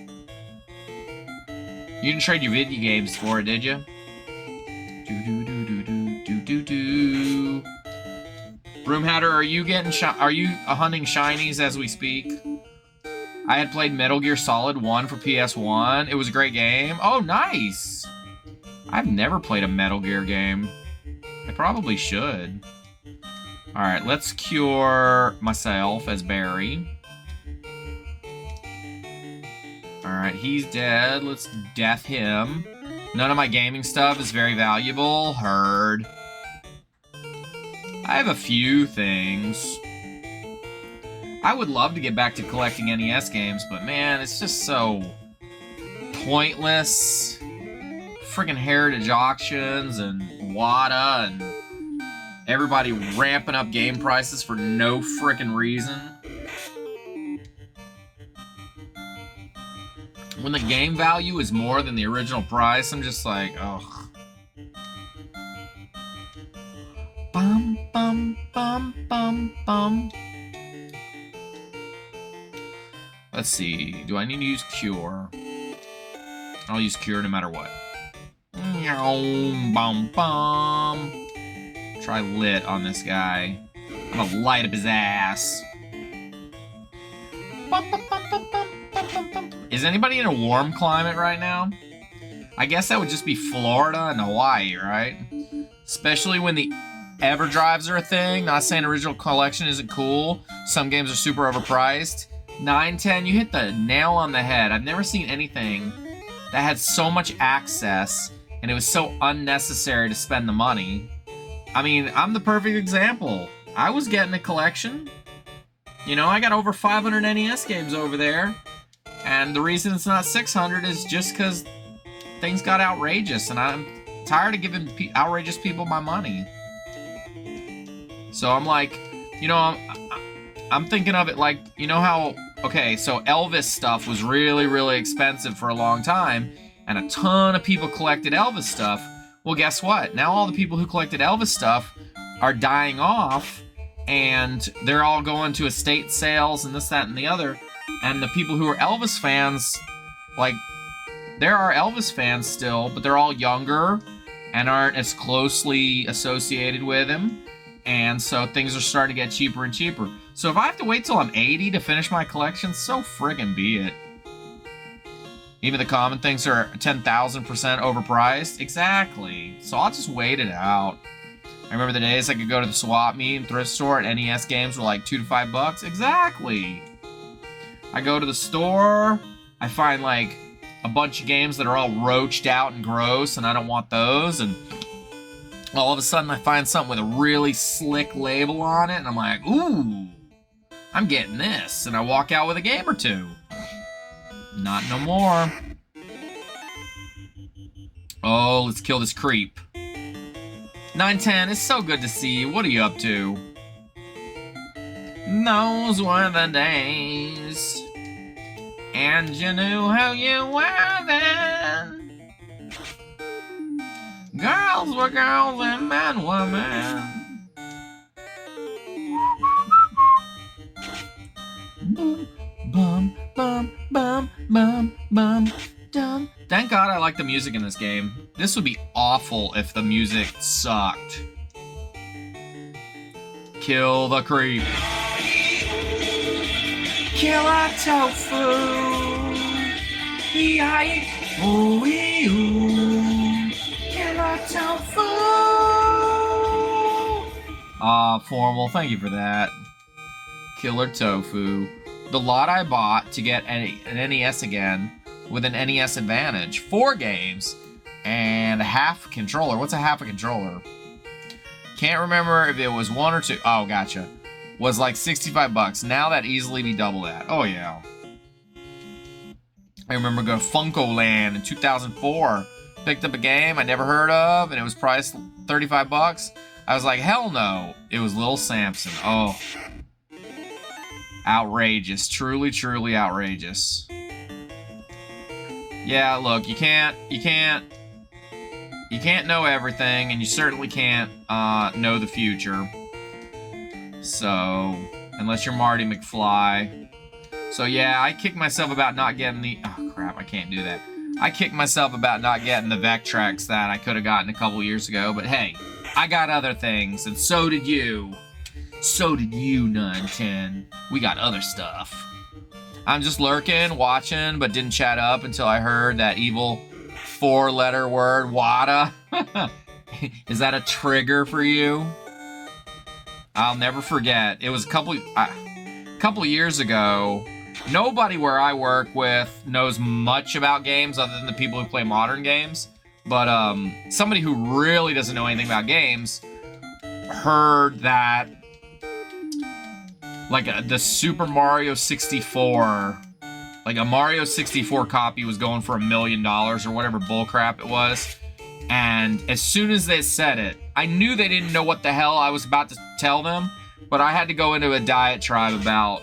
You didn't trade your video games for it, did you? Do. Room Hatter, are you hunting shinies as we speak? I had played Metal Gear Solid 1 for PS1. It was a great game. Oh, nice. I've never played a Metal Gear game. I probably should. Alright, let's cure myself as Barry. Alright, he's dead. Let's death him. None of my gaming stuff is very valuable. Heard. I have a few things. I would love to get back to collecting NES games, but man, it's just so pointless. Friggin' Heritage Auctions and WADA and everybody ramping up game prices for no frickin' reason. When the game value is more than the original price, I'm just like, oh. Bum, bum, bum, bum, bum. Let's see. Do I need to use Cure? I'll use Cure no matter what. Bum, bum. Try Lit on this guy. I'm gonna light up his ass. Bum, bum, bum, bum, bum, bum, bum, bum. Is anybody in a warm climate right now? I guess that would just be Florida and Hawaii, right? Especially when the EverDrives are a thing. Not saying original collection isn't cool. Some games are super overpriced. 910, you hit the nail on the head. I've never seen anything that had so much access and it was so unnecessary to spend the money. I mean, I'm the perfect example. I was getting a collection. You know, I got over 500 NES games over there. And the reason it's not 600 is just because things got outrageous. And I'm tired of giving outrageous people my money. So I'm like, you know, I'm thinking of it like, you know how, okay, so Elvis stuff was really, really expensive for a long time, and a ton of people collected Elvis stuff. Well, guess what? Now all the people who collected Elvis stuff are dying off, and they're all going to estate sales and this, that, and the other, and the people who are Elvis fans, like, there are Elvis fans still, but they're all younger and aren't as closely associated with him. And so things are starting to get cheaper and cheaper. So if I have to wait till I'm 80 to finish my collection, so friggin' be it. Even the common things are 10,000% overpriced. Exactly. So I'll just wait it out. I remember the days I could go to the swap meet and thrift store and NES games were like $2 to $5. Exactly. I go to the store, I find like a bunch of games that are all roached out and gross, and I don't want those, and all of a sudden I find something with a really slick label on it, and I'm like, ooh, I'm getting this. And I walk out with a game or two. Not no more. Oh, let's kill this creep. 910, it's so good to see you. What are you up to? Those were the days, and you knew how you were then. Girls were girls and men were men. Boom, bum, bum, bum, bum, bum, dum. Thank God I like the music in this game. This would be awful if the music sucked. Kill the creep. Killer tofu. E-I-O-E-O. Killer tofu. Formal, thank you for that. Killer tofu. The lot I bought to get an NES again with an NES Advantage. 4 games and a half controller. What's a half a controller? Can't remember if it was 1 or 2. Oh, gotcha. Was like 65 bucks. Now that'd easily be double that. Oh, yeah. I remember going to Funko Land in 2004. Picked up a game I never heard of, and it was priced 35 bucks. I was like, hell no. It was Little Samson. Oh. Outrageous. Truly, truly outrageous. Yeah, look, you can't know everything, and you certainly can't know the future. So, unless you're Marty McFly. So yeah, I kicked myself about not getting the... Oh crap, I can't do that. I kicked myself about not getting the Vectrex that I could have gotten a couple years ago, but hey, I got other things, and so did you. So did you, 910. We got other stuff. I'm just lurking, watching, but didn't chat up until I heard that evil 4-letter word, WADA. Is that a trigger for you? I'll never forget. It was a couple years ago. Nobody where I work with knows much about games other than the people who play modern games. But somebody who really doesn't know anything about games heard that like the Super Mario 64, like a Mario 64 copy was going for $1 million or whatever bullcrap it was. And as soon as they said it, I knew they didn't know what the hell I was about to tell them, but I had to go into a diatribe about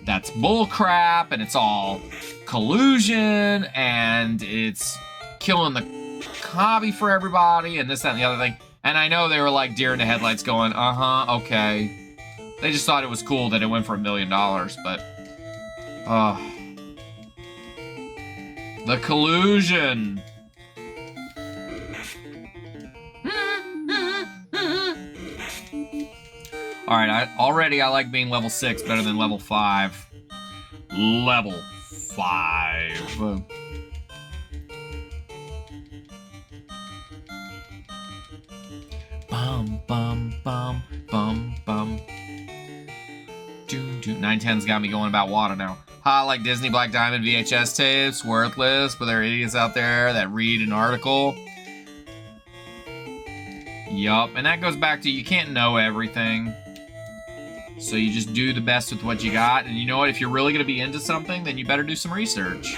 that's bullcrap and it's all collusion and it's killing the hobby for everybody and this, that, and the other thing. And I know they were like deer in the headlights going, okay. They just thought it was cool that it went for $1 million, but... the collusion! Alright, already I like being level 6 better than level 5. Level 5. Bum, bum, bum, bum, bum. 910's got me going about water now. Ha, like Disney Black Diamond VHS tapes, worthless, but there are idiots out there that read an article. Yup, and that goes back to you can't know everything. So you just do the best with what you got, and you know what, if you're really going to be into something, then you better do some research.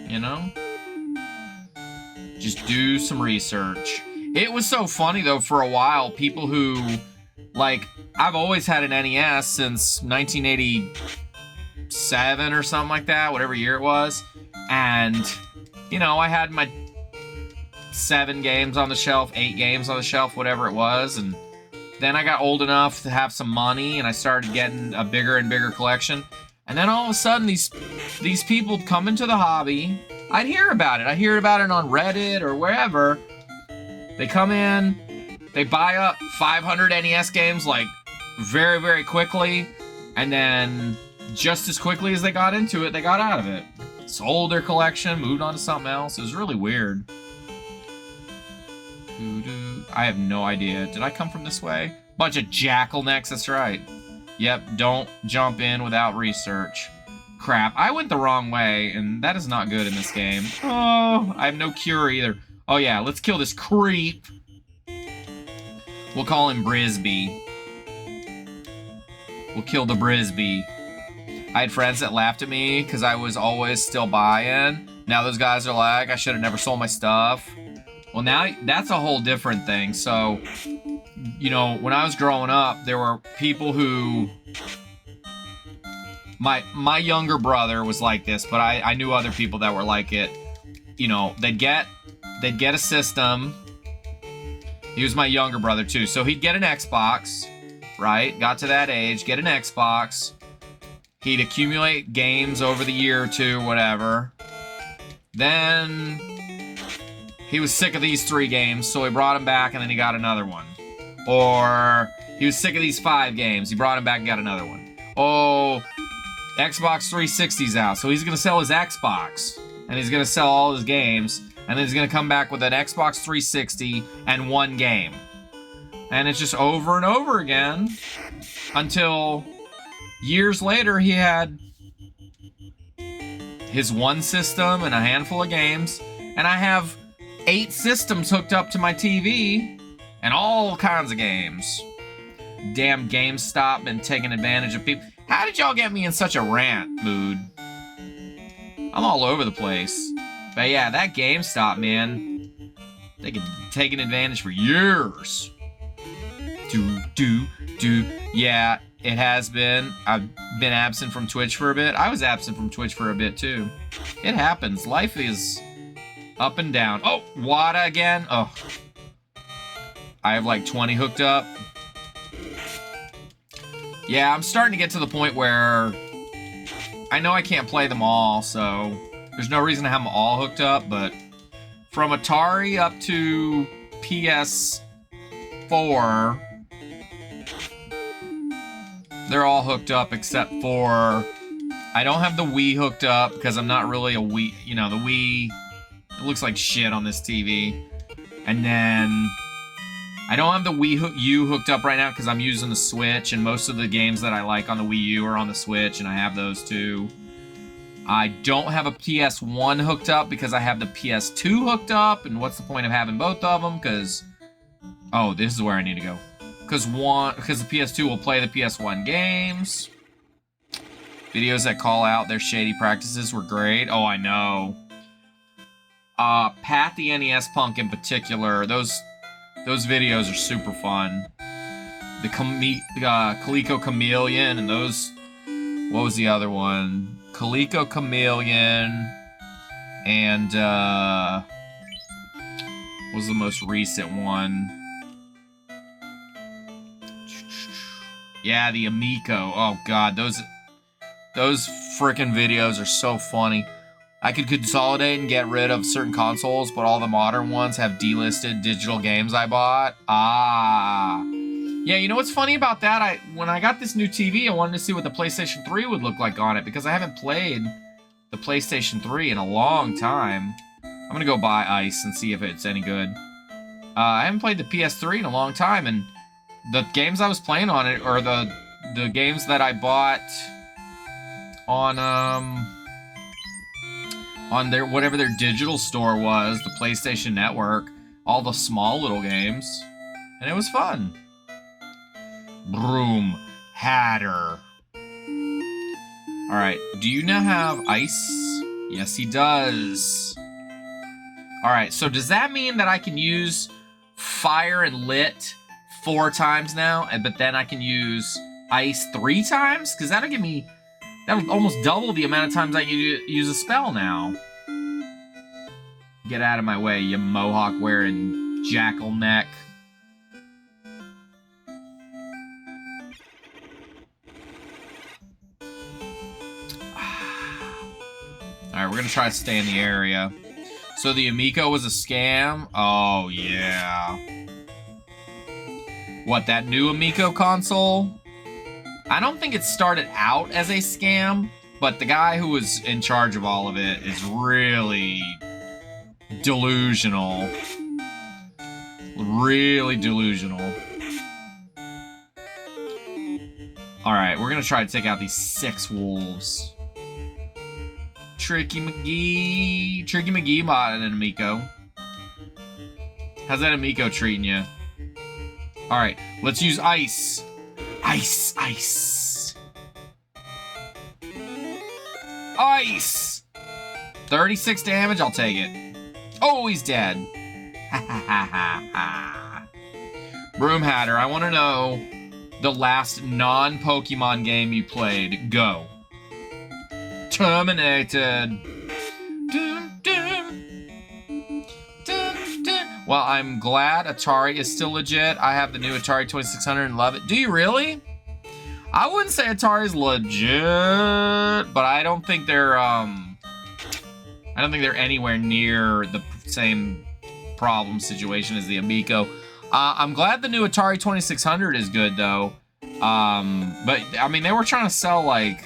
You know? Just do some research. It was so funny, though, for a while, people who, like, I've always had an NES since 1987 or something like that, whatever year it was, and, you know, I had my 7 games on the shelf, 8 games on the shelf, whatever it was, and then I got old enough to have some money, and I started getting a bigger and bigger collection, and then all of a sudden, these people come into the hobby. I'd hear about it. I hear about it on Reddit or wherever. They come in, they buy up 500 NES games, like, very, very quickly, and then just as quickly as they got into it, they got out of it. Sold their collection, moved on to something else. It was really weird. I have no idea. Did I come from this way? Bunch of jackal necks, that's right. Yep, don't jump in without research. Crap, I went the wrong way, and that is not good in this game. Oh, I have no cure either. Oh yeah, let's kill this creep. We'll call him Brisby. We'll kill the Brisby. I had friends that laughed at me because I was always still buying, Now those guys are like, I should have never sold my stuff. Well, now that's a whole different thing. So, you know, when I was growing up, there were people who... My younger brother was like this, but I knew other people that were like it. You know, they'd get a system. He was my younger brother too, so he'd get an Xbox, right? Got to that age, get an Xbox. He'd accumulate games over the year or two, whatever. Then he was sick of these 3 games, so he brought them back and then he got another one. Or he was sick of these 5 games, he brought them back and got another one. Oh, Xbox 360's out, so he's gonna sell his Xbox and he's gonna sell all his games, and then he's gonna come back with an Xbox 360 and 1 game. And it's just over and over again until years later he had his 1 system and a handful of games, and I have 8 systems hooked up to my TV and all kinds of games. Damn GameStop been taking advantage of people. How did y'all get me in such a rant mood? I'm all over the place. But yeah, that GameStop, man, they could taken advantage for years. Yeah, it has been. I've been absent from Twitch for a bit. I was absent from Twitch for a bit too. It happens. Life is up and down. Oh, WADA again. Oh, I have like 20 hooked up. Yeah, I'm starting to get to the point where I know I can't play them all, so there's no reason to have them all hooked up, but from Atari up to PS4, they're all hooked up except for I don't have the Wii hooked up because I'm not really a Wii, you know, the Wii, it looks like shit on this TV. And then I don't have the Wii U hooked up right now because I'm using the Switch, and most of the games that I like on the Wii U are on the Switch, and I have those too. I don't have a PS1 hooked up because I have the PS2 hooked up, and what's the point of having both of them? Because, oh, this is where I need to go. Because the PS2 will play the PS1 games. Videos that call out their shady practices were great. Oh, I know. Pat the NES Punk in particular, those videos are super fun. The Coleco Chameleon and those... What was the other one? Coleco Chameleon and what was the most recent one? Yeah, the Amico. Oh god, those frickin' videos are so funny. I could consolidate and get rid of certain consoles, but all the modern ones have delisted digital games I bought. Ah. Yeah, you know what's funny about that? When I got this new TV, I wanted to see what the PlayStation 3 would look like on it, because I haven't played the PlayStation 3 in a long time. I'm gonna go buy Ice and see if it's any good. I haven't played the PS3 in a long time, and the games I was playing on it are the games that I bought on their whatever their digital store was, the PlayStation Network, all the small little games, and it was fun. Broom Hatter. Alright, do you now have ice? Yes, he does. Alright, so does that mean that I can use fire and lit 4 times now, but then I can use ice 3 times? Because that'll almost double the amount of times I can use a spell now. Get out of my way, you mohawk wearing jackal neck. Alright, we're gonna try to stay in the area. So the Amico was a scam? Oh, yeah. What, that new Amico console? I don't think it started out as a scam, but the guy who was in charge of all of it is really delusional. Really delusional. Alright, we're gonna try to take out these 6 wolves. Tricky McGee bought an Amico. How's that Amico treating you? Alright, let's use ice. Ice. Ice! 36 damage, I'll take it. Oh, he's dead. Ha ha ha ha ha. Broom Hatter, I want to know the last non-Pokemon game you played. Go. Terminated. Dun, dun. Dun, dun. Well, I'm glad Atari is still legit. I have the new Atari 2600 and love it. Do you really? I wouldn't say Atari's legit, but I don't think they're anywhere near the same problem situation as the Amico. I'm glad the new Atari 2600 is good though. But I mean, they were trying to sell like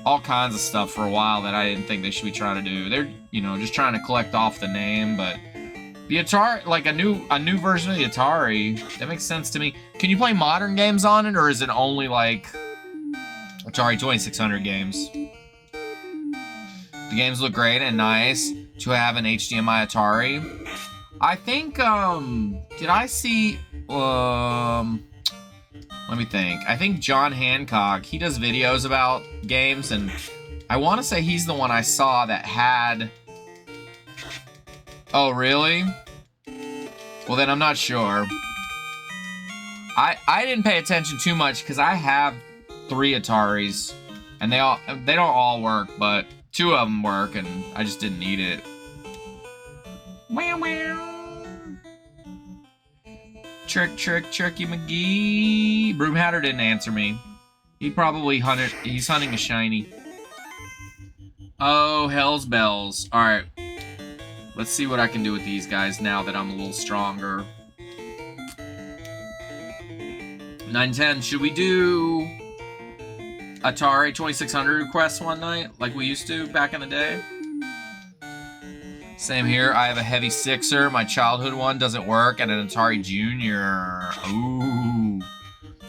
all kinds of stuff for a while that I didn't think they should be trying to do. They're, you know, just trying to collect off the name, but the Atari, like a new version of the Atari, that makes sense to me. Can you play modern games on it, or is it only like Atari 2600 games? The games look great and nice to have an HDMI Atari. I think, did I see, let me think. I think John Hancock, he does videos about games, and I want to say he's the one I saw that had... Oh, really? Well, then I'm not sure. I didn't pay attention too much because I have 3 Ataris, and they don't all work, but 2 of them work, and I just didn't need it. Wow, wow. Tricky McGee. Broom Hatter didn't answer me. He probably he's hunting a shiny. Oh, hell's bells. Alright. Let's see what I can do with these guys now that I'm a little stronger. 910, should we do Atari 2600 requests one night like we used to back in the day? Same here. I have a heavy 6er. My childhood one doesn't work, and an Atari Junior. Ooh.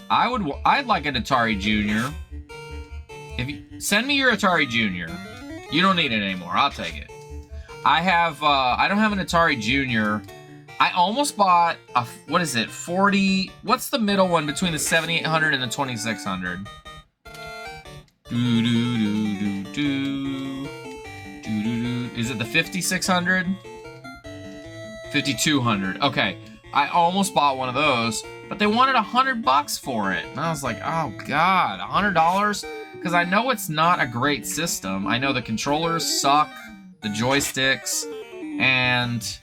I'd like an Atari Junior. If you send me your Atari Junior. You don't need it anymore. I'll take it. I don't have an Atari Junior. I almost bought a, what is it, 40, what's the middle one between the 7800 and the 2600? Is it the 5600? 5200. Okay. I almost bought one of those, but they wanted $100 for it. And I was like, oh God, $100? Because I know it's not a great system. I know the controllers suck, the joysticks, and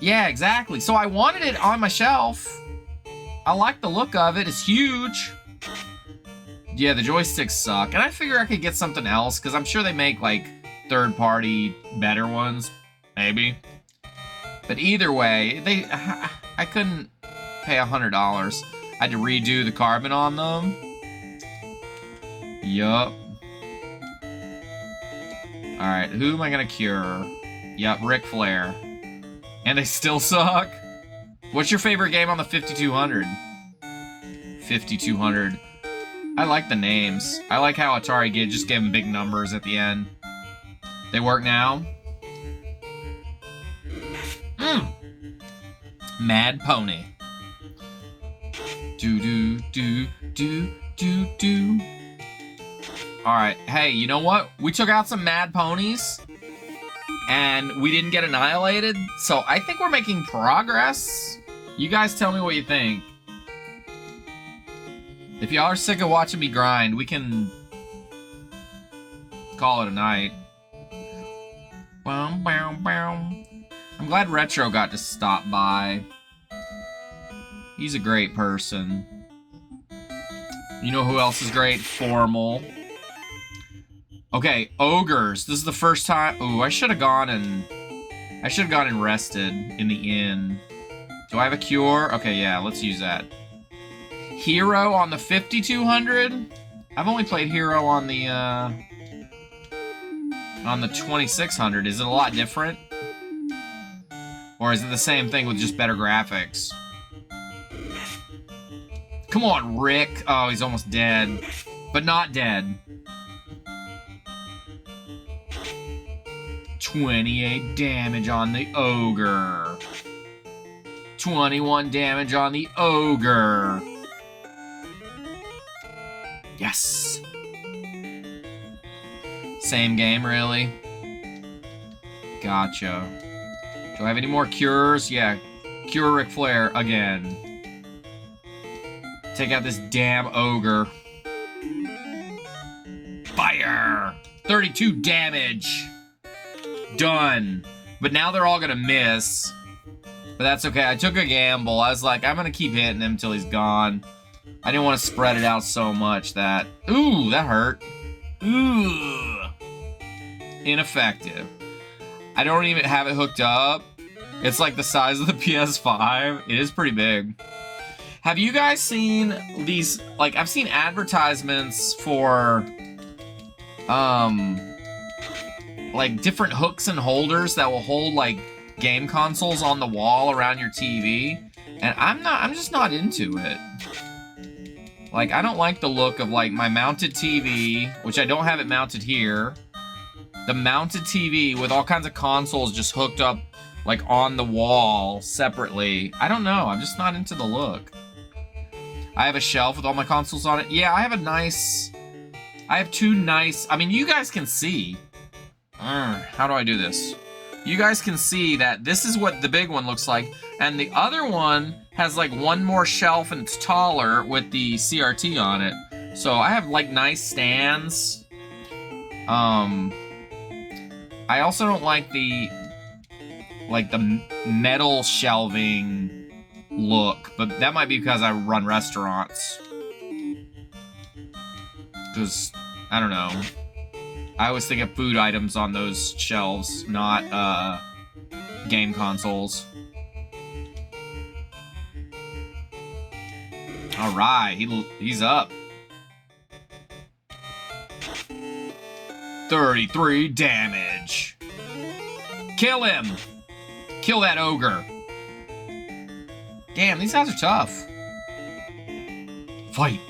yeah, exactly. So I wanted it on my shelf. I like the look of it. It's huge. Yeah, the joysticks suck. And I figure I could get something else, because I'm sure they make, like, third-party better ones. Maybe. But either way, I couldn't pay $100. I had to redo the carbon on them. Yup. Alright, who am I gonna cure? Yup, Ric Flair. And they still suck? What's your favorite game on the 5200? 5200. I like the names. I like how Atari just gave them big numbers at the end. They work now? Mad Pony. Do. Alright, hey, you know what? We took out some Mad Ponies, and we didn't get annihilated, so I think we're making progress. You guys tell me what you think. If y'all are sick of watching me grind, we can call it a night. I'm glad Retro got to stop by. He's a great person. You know who else is great? Formal. Okay, ogres. This is the first time. Ooh, I should have gone and rested in the inn. Do I have a cure? Okay, yeah, let's use that. Hero on the 5200. I've only played Hero on the 2600. Is it a lot different? Or is it the same thing with just better graphics? Come on, Rick. Oh, he's almost dead. But not dead. 28 damage on the ogre. 21 damage on the ogre. Yes. Same game, really? Gotcha. Do I have any more cures? Yeah. Cure Ric Flair again. Take out this damn ogre. Fire! 32 damage. Done. But now they're all gonna miss. But that's okay. I took a gamble. I was like, I'm gonna keep hitting him until he's gone. I didn't want to spread it out so much that... Ooh, that hurt. Ooh. Ineffective. I don't even have it hooked up. It's like the size of the PS5. It is pretty big. Have you guys seen these, like, I've seen advertisements for, like, different hooks and holders that will hold, like, game consoles on the wall around your TV, and I'm just not into it. Like, I don't like the look of, like, my mounted TV, which I don't have it mounted here, the mounted TV with all kinds of consoles just hooked up, like, on the wall separately. I don't know, I'm just not into the look. I have a shelf with all my consoles on it. Yeah, I have two nice, I mean, you guys can see. How do I do this? You guys can see that this is what the big one looks like, and the other one has like one more shelf and it's taller with the CRT on it. So I have like nice stands. I also don't like the metal shelving look, but that might be because I run restaurants. Because, I don't know. I always think of food items on those shelves, not game consoles. Alright, he's up. 33 damage. Kill him! Kill that ogre. Damn, these guys are tough. Fight.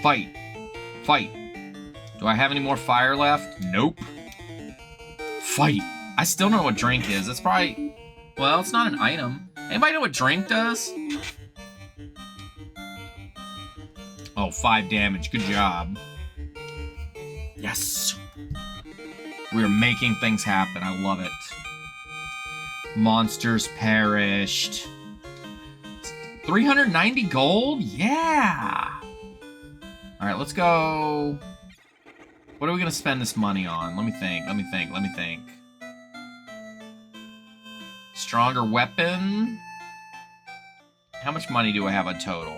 Fight. Fight. Do I have any more fire left? Nope. Fight. I still don't know what drink is. It's probably... Well, it's not an item. Anybody know what drink does? Oh, 5 damage. Good job. Yes. We're making things happen. I love it. Monsters perished. 390 gold? Yeah! Alright, let's go... What are we gonna spend this money on? Let me think. Stronger weapon? How much money do I have on total?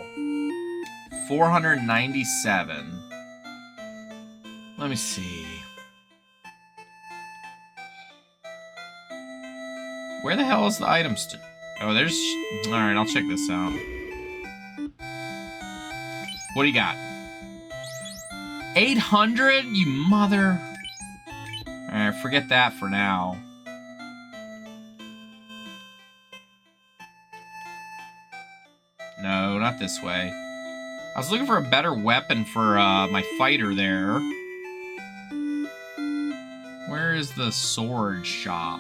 497. Let me see. Where the hell is the item Oh, there's... Alright, I'll check this out. What do you got? 800? You mother... Alright, forget that for now. No, not this way. I was looking for a better weapon for my fighter there. Where is the sword shop?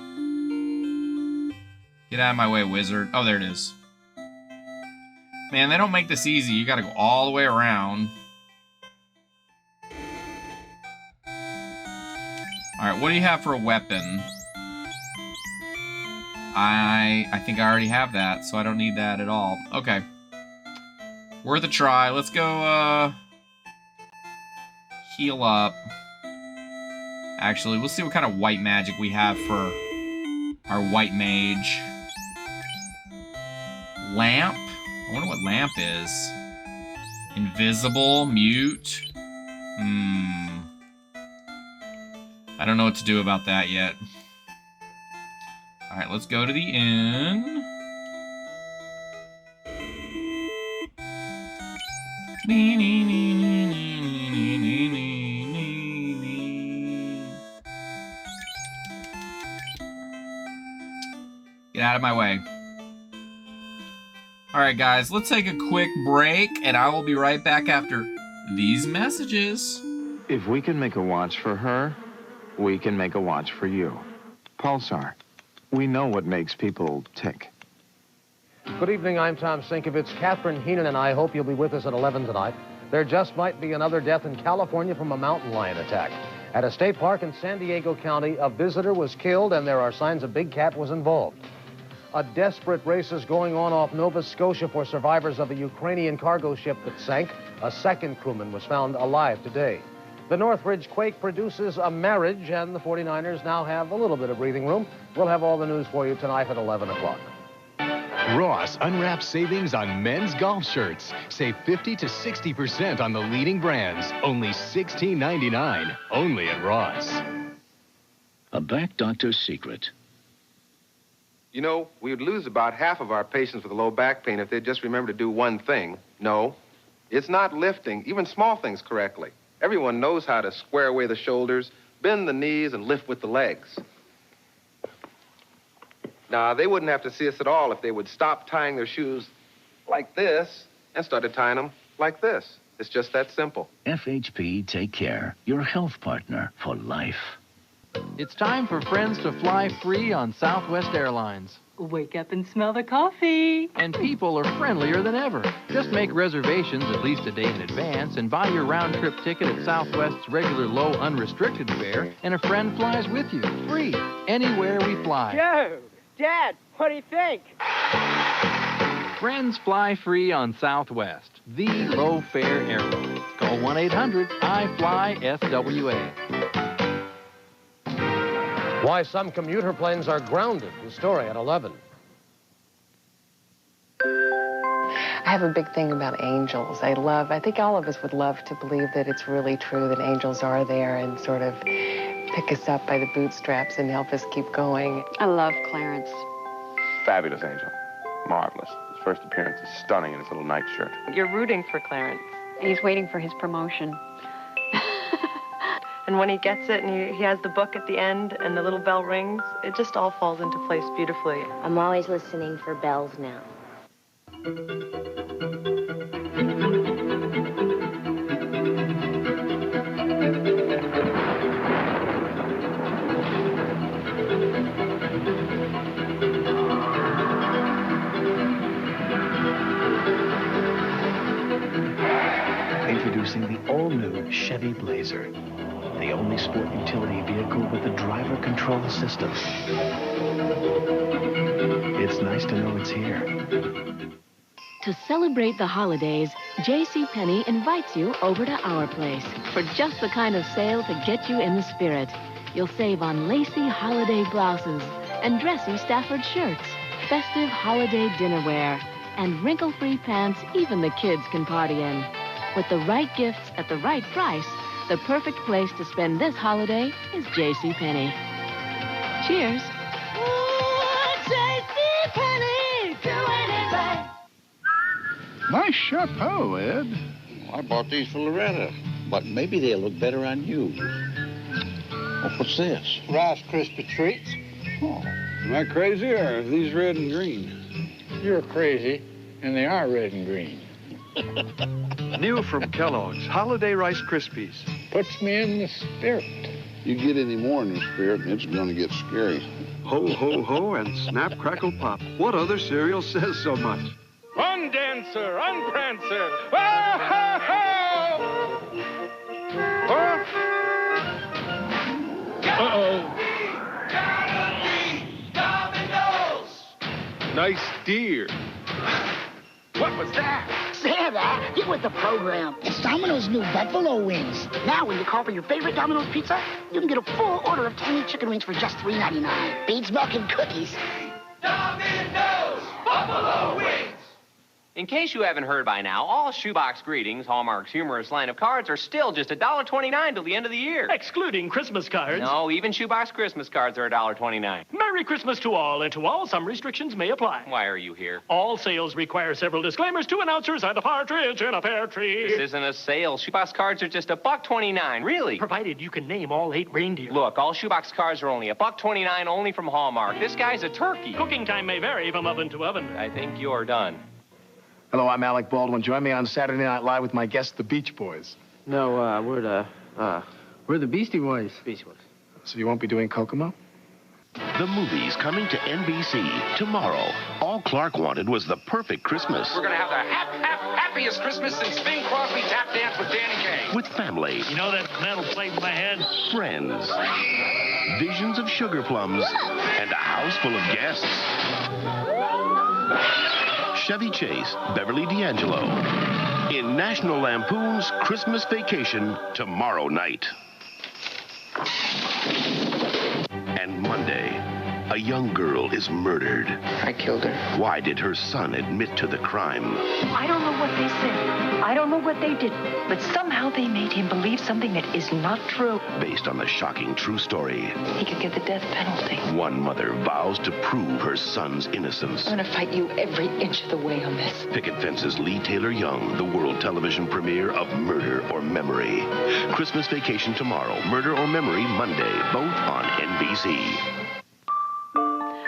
Get out of my way, wizard. Oh, there it is. Man, they don't make this easy. You gotta go all the way around. Alright, what do you have for a weapon? I think I already have that, so I don't need that at all. Okay. Worth a try. Let's go, heal up. Actually, we'll see what kind of white magic we have for our white mage. Lamp? I wonder what lamp is. Invisible, mute. I don't know what to do about that yet. Alright, let's go to the inn. Get out of my way. Alright guys, let's take a quick break and I will be right back after these messages. If we can make a watch for her, we can make a watch for you. Pulsar. We know what makes people tick. Good evening, I'm Tom Sinkovich. Catherine Heenan and I hope you'll be with us at 11 tonight. There just might be another death in California from a mountain lion attack. At a state park in San Diego County, a visitor was killed, and there are signs a big cat was involved. A desperate race is going on off Nova Scotia for survivors of a Ukrainian cargo ship that sank. A second crewman was found alive today. The Northridge quake produces a marriage, and the 49ers now have a little bit of breathing room. We'll have all the news for you tonight at 11 o'clock. Ross unwraps savings on men's golf shirts. Save 50 to 60% on the leading brands. Only $16.99. Only at Ross. A back doctor's secret. You know, we would lose about half of our patients with low back pain if they'd just remember to do one thing. No, it's not lifting, even small things, correctly. Everyone knows how to square away the shoulders, bend the knees, and lift with the legs. Now, they wouldn't have to see us at all if they would stop tying their shoes like this and started tying them like this. It's just that simple. FHP Take Care, your health partner for life. It's time for friends to fly free on Southwest Airlines. Wake up and smell the coffee. And people are friendlier than ever. Just make reservations at least a day in advance and buy your round-trip ticket at Southwest's regular low unrestricted fare, and a friend flies with you, free, anywhere we fly. Joe, Dad, what do you think? Friends fly free on Southwest, the low-fare airline. Call 1-800-I-FLY-SWA. Why some commuter planes are grounded. The story at 11. I have a big thing about angels. I think all of us would love to believe that it's really true that angels are there and sort of pick us up by the bootstraps and help us keep going. I love Clarence. Fabulous angel. Marvelous. His first appearance is stunning in his little nightshirt. You're rooting for Clarence. He's waiting for his promotion. And when he gets it and he has the book at the end and the little bell rings, it just all falls into place beautifully. I'm always listening for bells now. Introducing the all-new Chevy Blazer. The only sport utility vehicle with a driver control system. It's nice to know it's here. To celebrate the holidays, JCPenney invites you over to our place for just the kind of sale to get you in the spirit. You'll save on lacy holiday blouses and dressy Stafford shirts, festive holiday dinnerware, and wrinkle-free pants even the kids can party in. With the right gifts at the right price, the perfect place to spend this holiday is JCPenney. Cheers. Ooh, JCPenney, doing it right. Nice chapeau, Ed. I bought these for Loretta, but maybe they'll look better on you. Oh, what's this? Rice Krispie treats. Oh, am I crazy, or are these red and green? You're crazy, and they are red and green. New from Kellogg's, Holiday Rice Krispies. Puts me in the spirit. You get any more in the spirit, and it's going to get scary. Ho, ho, ho, and Snap, Crackle, Pop. What other cereal says so much? Undancer, unprancer. Oh-ho-ho! Uh-oh. Nice deer. What was that? Santa, get with the program. It's Domino's new Buffalo Wings. Now, when you call for your favorite Domino's pizza, you can get a full order of tiny chicken wings for just $3.99. Beats milk and cookies. Domino's Buffalo Wings. In case you haven't heard by now, all Shoebox Greetings, Hallmark's humorous line of cards, are still just $1.29 till the end of the year. Excluding Christmas cards. No, even Shoebox Christmas cards are $1.29. Merry Christmas to all, and to all, some restrictions may apply. Why are you here? All sales require several disclaimers. Two announcers and a partridge in a pear tree. This isn't a sale. Shoebox cards are just $1.29, really. Provided you can name all 8 reindeer. Look, all Shoebox cards are only $1.29, only from Hallmark. This guy's a turkey. Cooking time may vary from oven to oven. I think you're done. Hello, I'm Alec Baldwin. Join me on Saturday Night Live with my guests, the Beach Boys. No, we're the Beastie Boys. Beach Boys. So you won't be doing Kokomo? The movie's coming to NBC tomorrow. All Clark wanted was the perfect Christmas. We're gonna have the happy happiest Christmas since Bing Crosby tap danced with Danny Kaye. With family. You know that metal plate in my head? Friends. Visions of sugar plums. And a house full of guests. Chevy Chase, Beverly D'Angelo. In National Lampoon's Christmas Vacation tomorrow night. And Monday, a young girl is murdered. I killed her. Why did her son admit to the crime? I don't know what they said. I don't know what they did. But somehow they made him believe something that is not true. Based on the shocking true story. He could get the death penalty. One mother vows to prove her son's innocence. I'm going to fight you every inch of the way on this. Picket Fence's Lee Taylor Young, the world television premiere of Murder or Memory. Christmas Vacation tomorrow. Murder or Memory Monday. Both on NBC.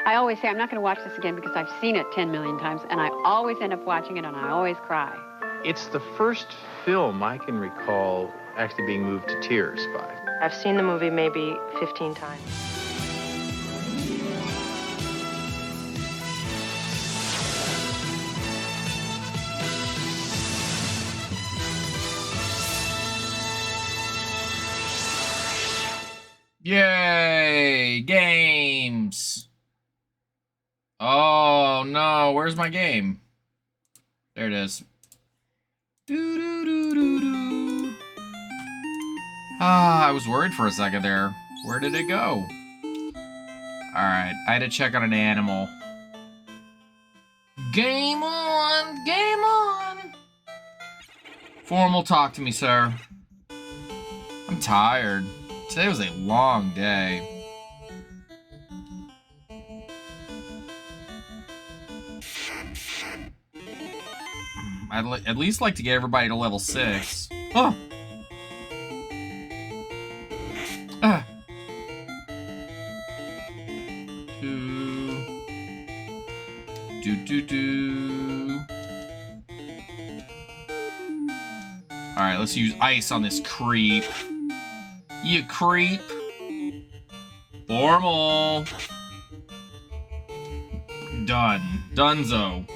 I always say I'm not going to watch this again because I've seen it 10 million times, and I always end up watching it, and I always cry. It's the first film I can recall actually being moved to tears by. I've seen the movie maybe 15 times. Yay! Games! Oh no, where's my game? There it is. Ah, I was worried for a second there. Where did it go? Alright, I had to check on an animal. Game on! Game on! Formal, talk to me, sir. I'm tired. Today was a long day. I'd at least like to get everybody to level 6. Oh! Alright, let's use ice on this creep. You creep. Formal. Done. Dunzo.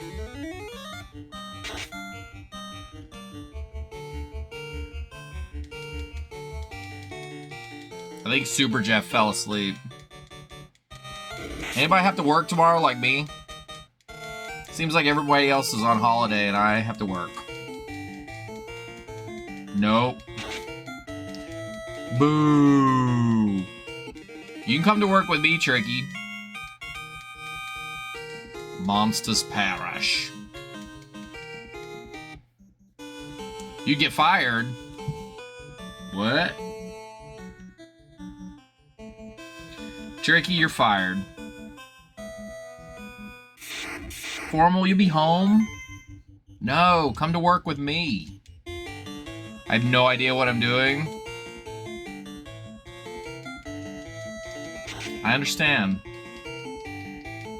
I think Super Jeff fell asleep. Anybody have to work tomorrow like me? Seems like everybody else is on holiday and I have to work. Nope. Boo. You can come to work with me, Tricky. Monsters perish. You get fired. What? Tricky, you're fired. Formal, you be home? No, come to work with me. I have no idea what I'm doing. I understand.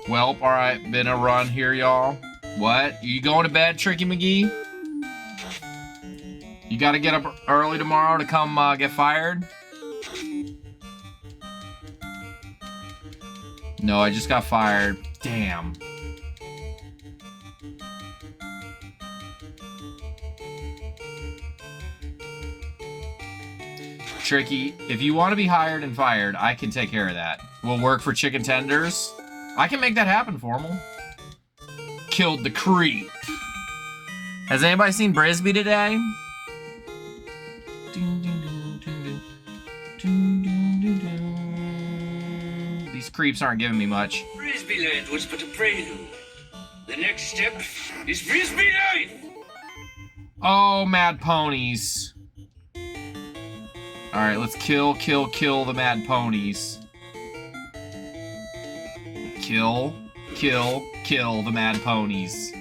Welp, alright, been a run here, y'all. What? You going to bed, Tricky McGee? You gotta get up early tomorrow to come get fired? No, I just got fired. Damn. Tricky, if you want to be hired and fired, I can take care of that. We'll work for chicken tenders. I can make that happen, Formal. Killed the creep. Has anybody seen Brisby today? These creeps aren't giving me much. Frisbeeland was but a prelude. The next step is Frisbee life! Oh, mad ponies. Alright, let's kill the mad ponies. Kill the mad ponies.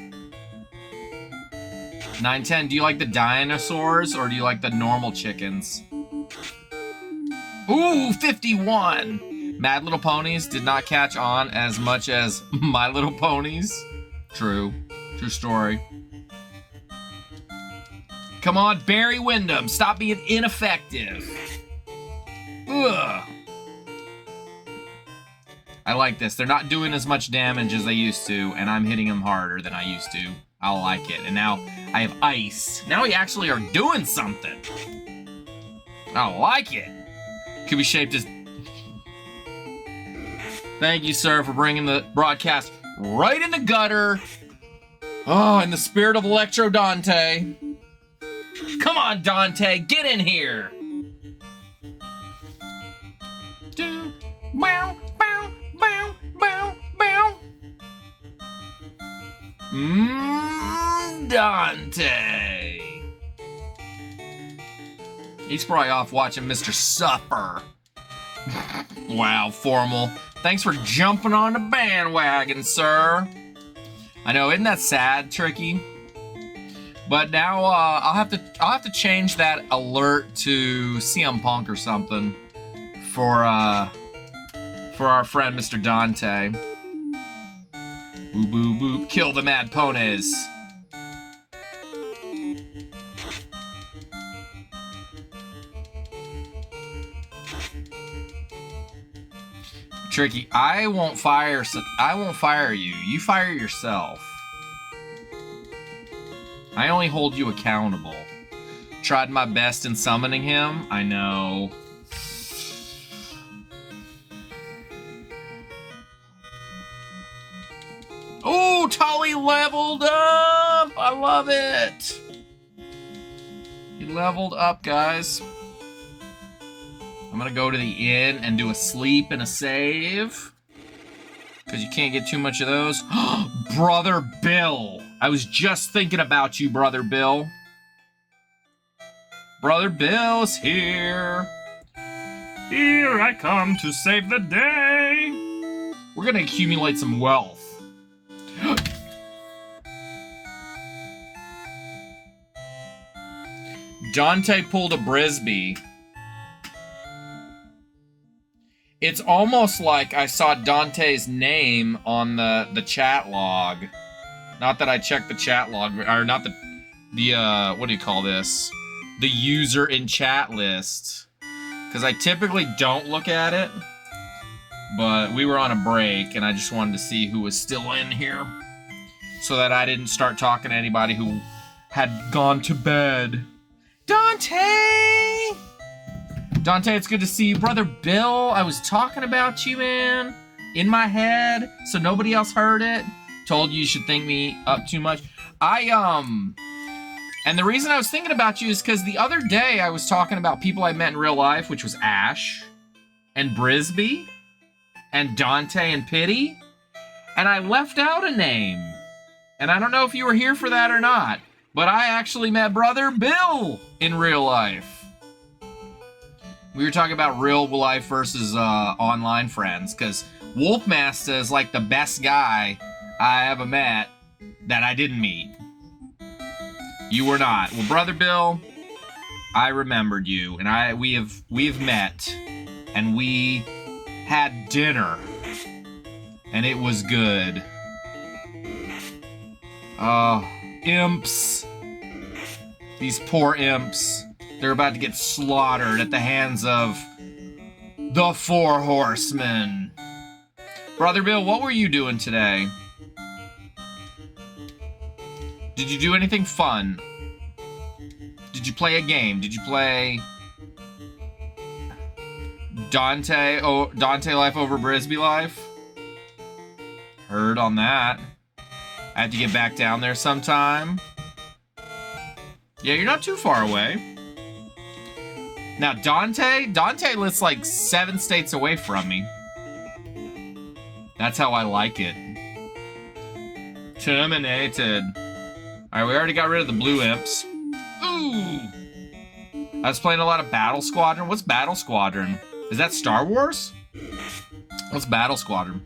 910, do you like the dinosaurs or do you like the normal chickens? Ooh, 51! Mad Little Ponies did not catch on as much as My Little Ponies. True story. Come on, Barry Windham, stop being ineffective. Ugh. I like this. They're not doing as much damage as they used to, and I'm hitting them harder than I used to. I like it. And now I have ice. Now we actually are doing something. I like it. Could be shaped as... Thank you, sir, for bringing the broadcast right in the gutter. Oh, in the spirit of Electro Dante. Come on, Dante, get in here. Bow, bow, bow, bow, bow. Dante. He's probably off watching Mr. Supper. Wow, formal. Thanks for jumping on the bandwagon, sir. I know, isn't that sad, Tricky? But now I'll have to change that alert to CM Punk or something for our friend Mr. Dante. Boo boo boo! Kill the mad ponies. Tricky, I won't fire you. You fire yourself. I only hold you accountable. Tried my best in summoning him. I know. Oh, Tully leveled up! I love it! He leveled up, guys. I'm gonna go to the inn and do a sleep and a save. Because you can't get too much of those. Brother Bill! I was just thinking about you, Brother Bill. Brother Bill's here. Here I come to save the day. We're gonna accumulate some wealth. Dante pulled a Brisbee. It's almost like I saw Dante's name on the chat log. Not that I checked the chat log, or not the what do you call this? The user in chat list. Because I typically don't look at it. But we were on a break, and I just wanted to see who was still in here. So that I didn't start talking to anybody who had gone to bed. Dante! Dante, it's good to see you. Brother Bill, I was talking about you, man. In my head, so nobody else heard it. Told you should think me up too much. And the reason I was thinking about you is because the other day I was talking about people I met in real life, which was Ash, and Brisbee, and Dante and Pity, and I left out a name. And I don't know if you were here for that or not, but I actually met Brother Bill in real life. We were talking about real life versus online friends, because Wolfmaster is like the best guy I ever met that I didn't meet. You were not. Well, Brother Bill, I remembered you, and we've met, and we had dinner, and it was good. Imps. These poor imps. They're about to get slaughtered at the hands of the Four Horsemen. Brother Bill, what were you doing today? Did you do anything fun? Did you play a game? Did you play Dante Life over Brisbee Life? Heard on that. I have to get back down there sometime. Yeah, you're not too far away. Now, Dante lives like 7 states away from me. That's how I like it. Terminated. Alright, we already got rid of the blue imps. Ooh! I was playing a lot of Battle Squadron. What's Battle Squadron? Is that Star Wars? What's Battle Squadron?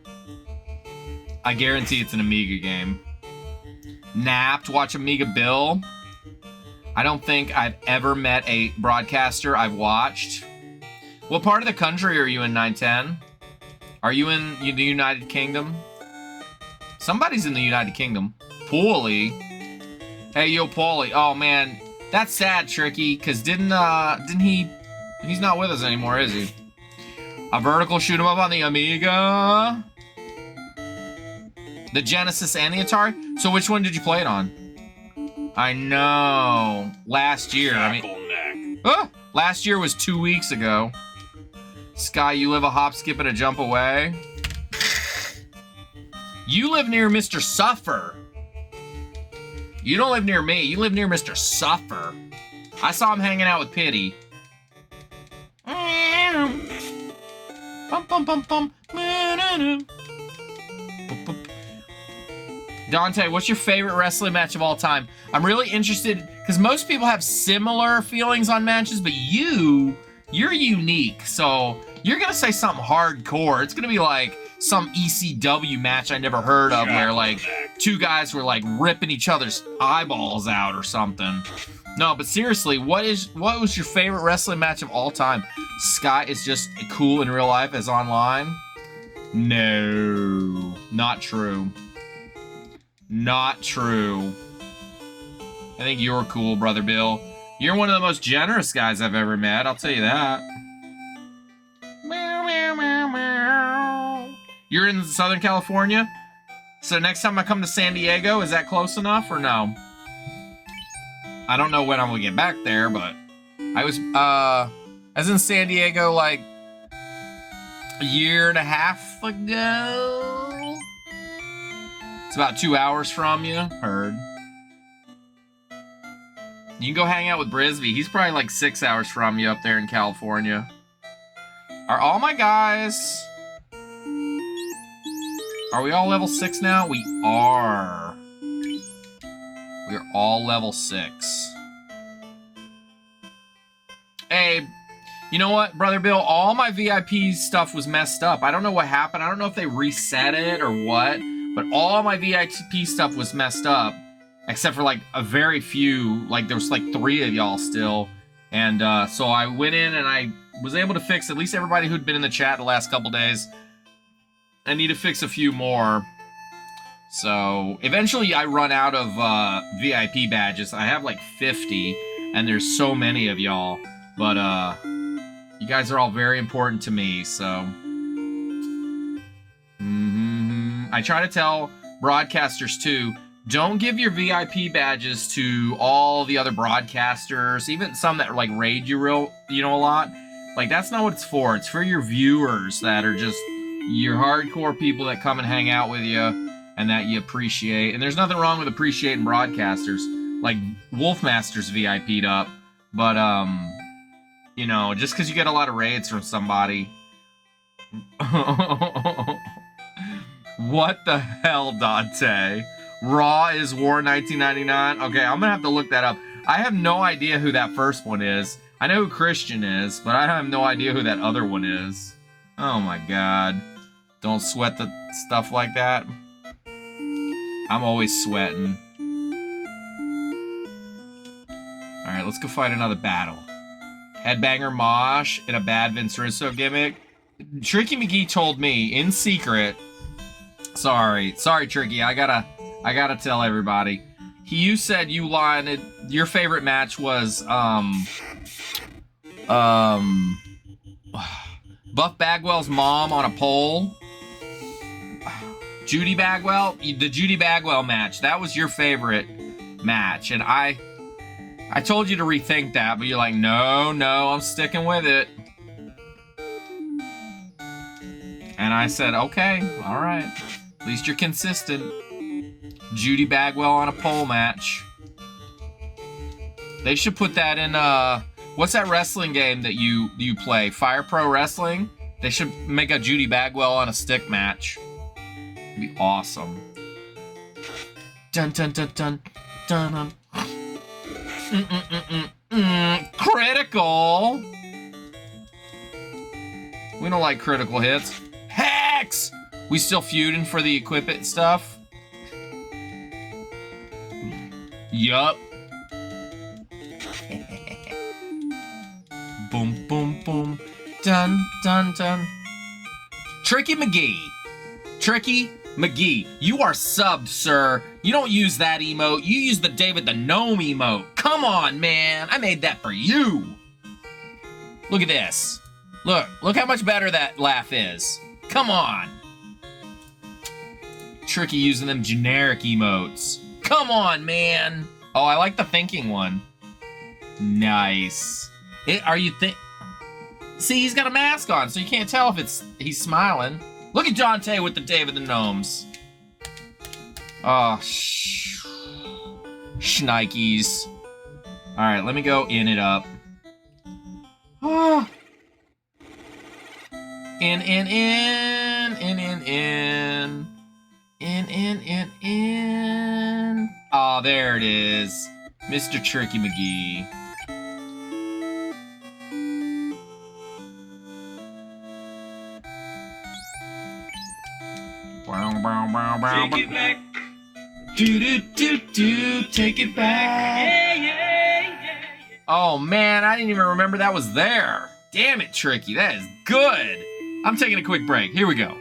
I guarantee it's an Amiga game. Napped, watch Amiga Bill. I don't think I've ever met a broadcaster I've watched. What part of the country are you in, 910? Are you in the United Kingdom? Somebody's in the United Kingdom. Paulie. Hey, yo, Paulie. Oh, man. That's sad, Tricky, because didn't he... He's not with us anymore, is he? A vertical shoot 'em up on the Amiga. The Genesis and the Atari? So which one did you play it on? I know. Last year. Last year was 2 weeks ago. Sky, you live a hop, skip, and a jump away. You live near Mr. Suffer. You don't live near me. You live near Mr. Suffer. I saw him hanging out with Pity. Bum, bum, bum, bum. Dante, what's your favorite wrestling match of all time? I'm really interested, because most people have similar feelings on matches, but you're unique, so you're going to say something hardcore. It's going to be like some ECW match I never heard of where, like, two guys were, like, ripping each other's eyeballs out or something. No, but seriously, what was your favorite wrestling match of all time? Sky is just cool in real life as online? No, not true. Not true. I think you're cool, Brother Bill. You're one of the most generous guys I've ever met, I'll tell you that. You're in Southern California? So next time I come to San Diego, is that close enough or no? I don't know when I'm gonna get back there, but I was in San Diego like a year and a half ago. It's about 2 hours from you. Heard. You can go hang out with Brisby. He's probably like 6 hours from you up there in California. Are all my guys... Are we all level 6 now? We are. We are all level 6. Hey, you know what, Brother Bill? All my VIP stuff was messed up. I don't know what happened. I don't know if they reset it or what. But all my VIP stuff was messed up, except for like a very few, like there was like 3 of y'all still. And so I went in and I was able to fix at least everybody who'd been in the chat the last couple days. I need to fix a few more. So eventually I run out of VIP badges. I have like 50 and there's so many of y'all. But you guys are all very important to me, so... I try to tell broadcasters too, don't give your VIP badges to all the other broadcasters, even some that like raid you a lot. Like that's not what it's for. It's for your viewers that are just your hardcore people that come and hang out with you and that you appreciate. And there's nothing wrong with appreciating broadcasters. Like Wolfmaster's VIP'd up, but you know, just because you get a lot of raids from somebody. What the hell, Dante? Raw is War 1999? Okay, I'm gonna have to look that up. I have no idea who that first one is. I know who Christian is, but I have no idea who that other one is. Oh my god. Don't sweat the stuff like that. I'm always sweating. Alright, let's go fight another battle. Headbanger Mosh in a bad Vince Russo gimmick. Tricky McGee told me in secret. Sorry, Tricky. I gotta tell everybody. You said you wanted your favorite match was Buff Bagwell's mom on a pole. Judy Bagwell, the Judy Bagwell match. That was your favorite match, and I told you to rethink that, but you're like, no, I'm sticking with it. And I said, okay, all right. At least you're consistent. Judy Bagwell on a pole match. They should put that in, what's that wrestling game that you play? Fire Pro Wrestling? They should make a Judy Bagwell on a stick match. It'd be awesome. Dun dun dun dun dun dun. Critical! We don't like critical hits. Hex! We still feuding for the equipment stuff? Yup. Boom, boom, boom. Dun, dun, dun. Tricky McGee. Tricky McGee, you are subbed, sir. You don't use that emote. You use the David the Gnome emote. Come on, man. I made that for you. Look at this. Look how much better that laugh is. Come on. Tricky using them generic emotes. Come on, man. Oh, I like the thinking one. Nice. Are you See, he's got a mask on, so you can't tell if he's smiling. Look at Dante with the David the Gnomes. Oh, shnikes. All right, let me go in it up. Oh. In. Oh, there it is. Mr. Tricky McGee. Take it back. Do, take it back. Yeah. Oh man, I didn't even remember that was there. Damn it, Tricky, that is good. I'm taking a quick break. Here we go.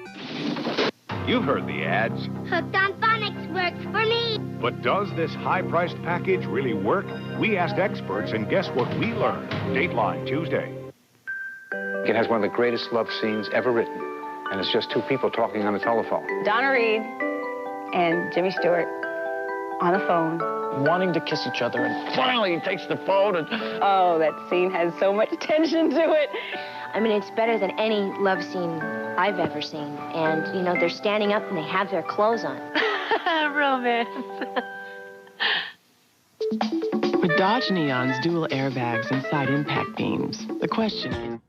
You've heard the ads. Hooked on Phonics works for me. But does this high-priced package really work? We asked experts, and guess what we learned? Dateline Tuesday. It has one of the greatest love scenes ever written, and it's just two people talking on the telephone. Donna Reed and Jimmy Stewart on the phone. Wanting to kiss each other, and finally he takes the phone and... Oh, that scene has so much tension to it. I mean, it's better than any love scene I've ever seen. And, you know, they're standing up and they have their clothes on. Romance. With Dodge Neon's dual airbags and side impact beams, the question is...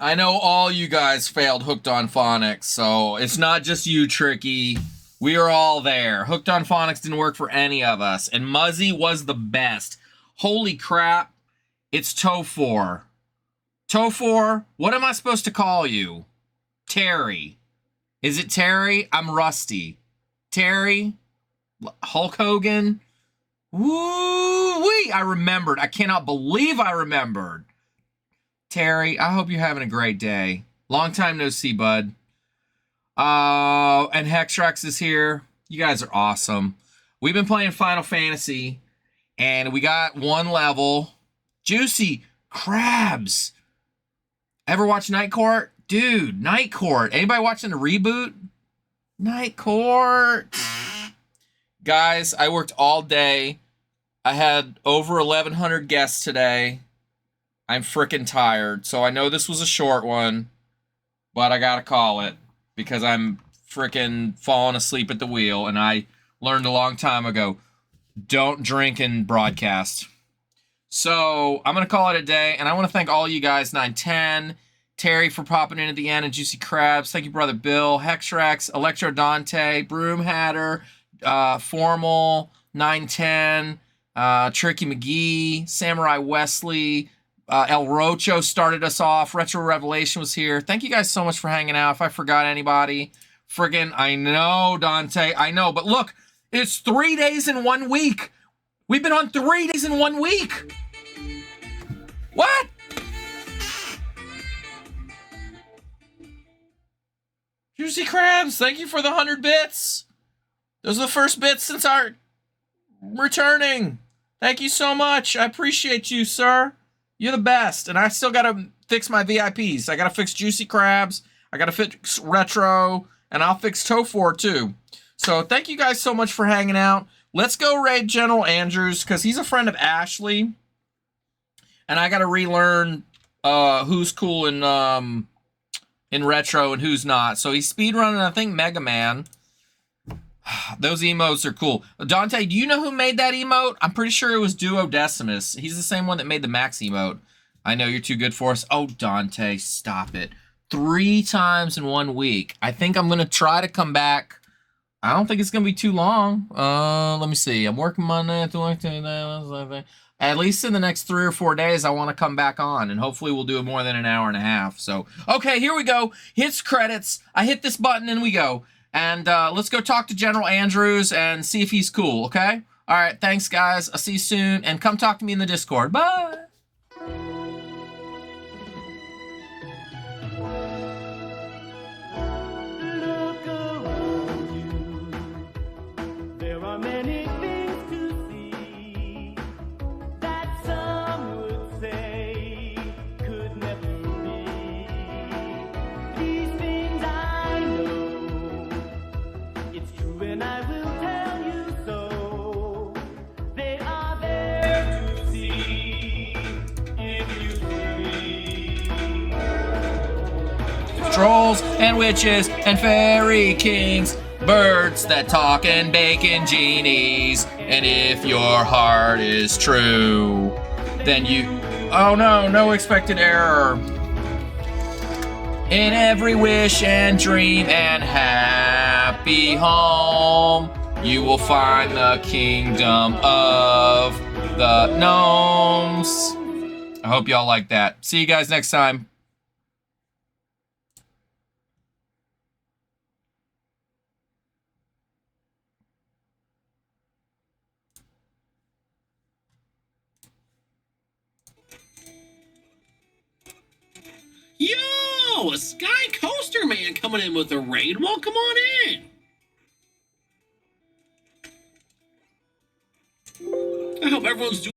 I know all you guys failed Hooked on Phonics, so it's not just you, Tricky. We are all there. Hooked on Phonics didn't work for any of us, and Muzzy was the best. Holy crap, it's Tofor. Tofor, what am I supposed to call you? Terry. Is it Terry? I'm Rusty. Terry? Hulk Hogan? Woo-wee! I remembered. I cannot believe I remembered. Terry, I hope you're having a great day. Long time no see, bud. And Hexrex is here. You guys are awesome. We've been playing Final Fantasy, and we got one level. Juicy Crabs. Ever watch Night Court? Dude, Night Court. Anybody watching the reboot? Night Court. Guys, I worked all day. I had over 1,100 guests today. I'm freaking tired, so I know this was a short one, but I gotta call it because I'm freaking falling asleep at the wheel, and I learned a long time ago, don't drink and broadcast. So I'm gonna call it a day, and I want to thank all you guys, 910, Terry for popping in at the end, and Juicy Crabs. Thank you, Brother Bill, Hexrex, Electro Dante, Broom Hatter, Formal, 910, Tricky McGee, Samurai Wesley. El Rocho started us off. Retro Revelation was here. Thank you guys so much for hanging out. If I forgot anybody, friggin', I know, Dante, I know. But look, it's 3 days in 1 week. We've been on 3 days in 1 week. What? Juicy Crabs, thank you for the 100 bits. Those are the first bits since our returning. Thank you so much. I appreciate you, sir. You're the best, and I still gotta fix my VIPs. I gotta fix Juicy Crabs, I gotta fix Retro, and I'll fix Tofor too. So thank you guys so much for hanging out. Let's go raid General Andrews, because he's a friend of Ashley, and I gotta relearn who's cool in Retro and who's not. So he's speedrunning, I think, Mega Man. Those emotes are cool. Dante, do you know who made that emote? I'm pretty sure it was Duodecimus. He's the same one that made the Max emote. I know you're too good for us. Oh, Dante, stop it. 3 times in 1 week. I think I'm going to try to come back. I don't think it's going to be too long. Let me see. I'm working Monday. At least in the next 3 or 4 days, I want to come back on. And hopefully we'll do it more than an hour and a half. So, okay, here we go. Hits credits. I hit this button and we go. And let's go talk to General Andrews and see if he's cool, okay? All right, thanks, guys. I'll see you soon. And come talk to me in the Discord. Bye! Look around you. There are many things to see. trolls and witches and fairy kings, birds that talk and bacon genies. And if your heart is true, then you... Oh no, no expected error. In every wish and dream and happy home, you will find the kingdom of the gnomes. I hope y'all like that. See you guys next time. Yo, a Sky Coaster Man coming in with a raid. Well, come on in. I hope everyone's doing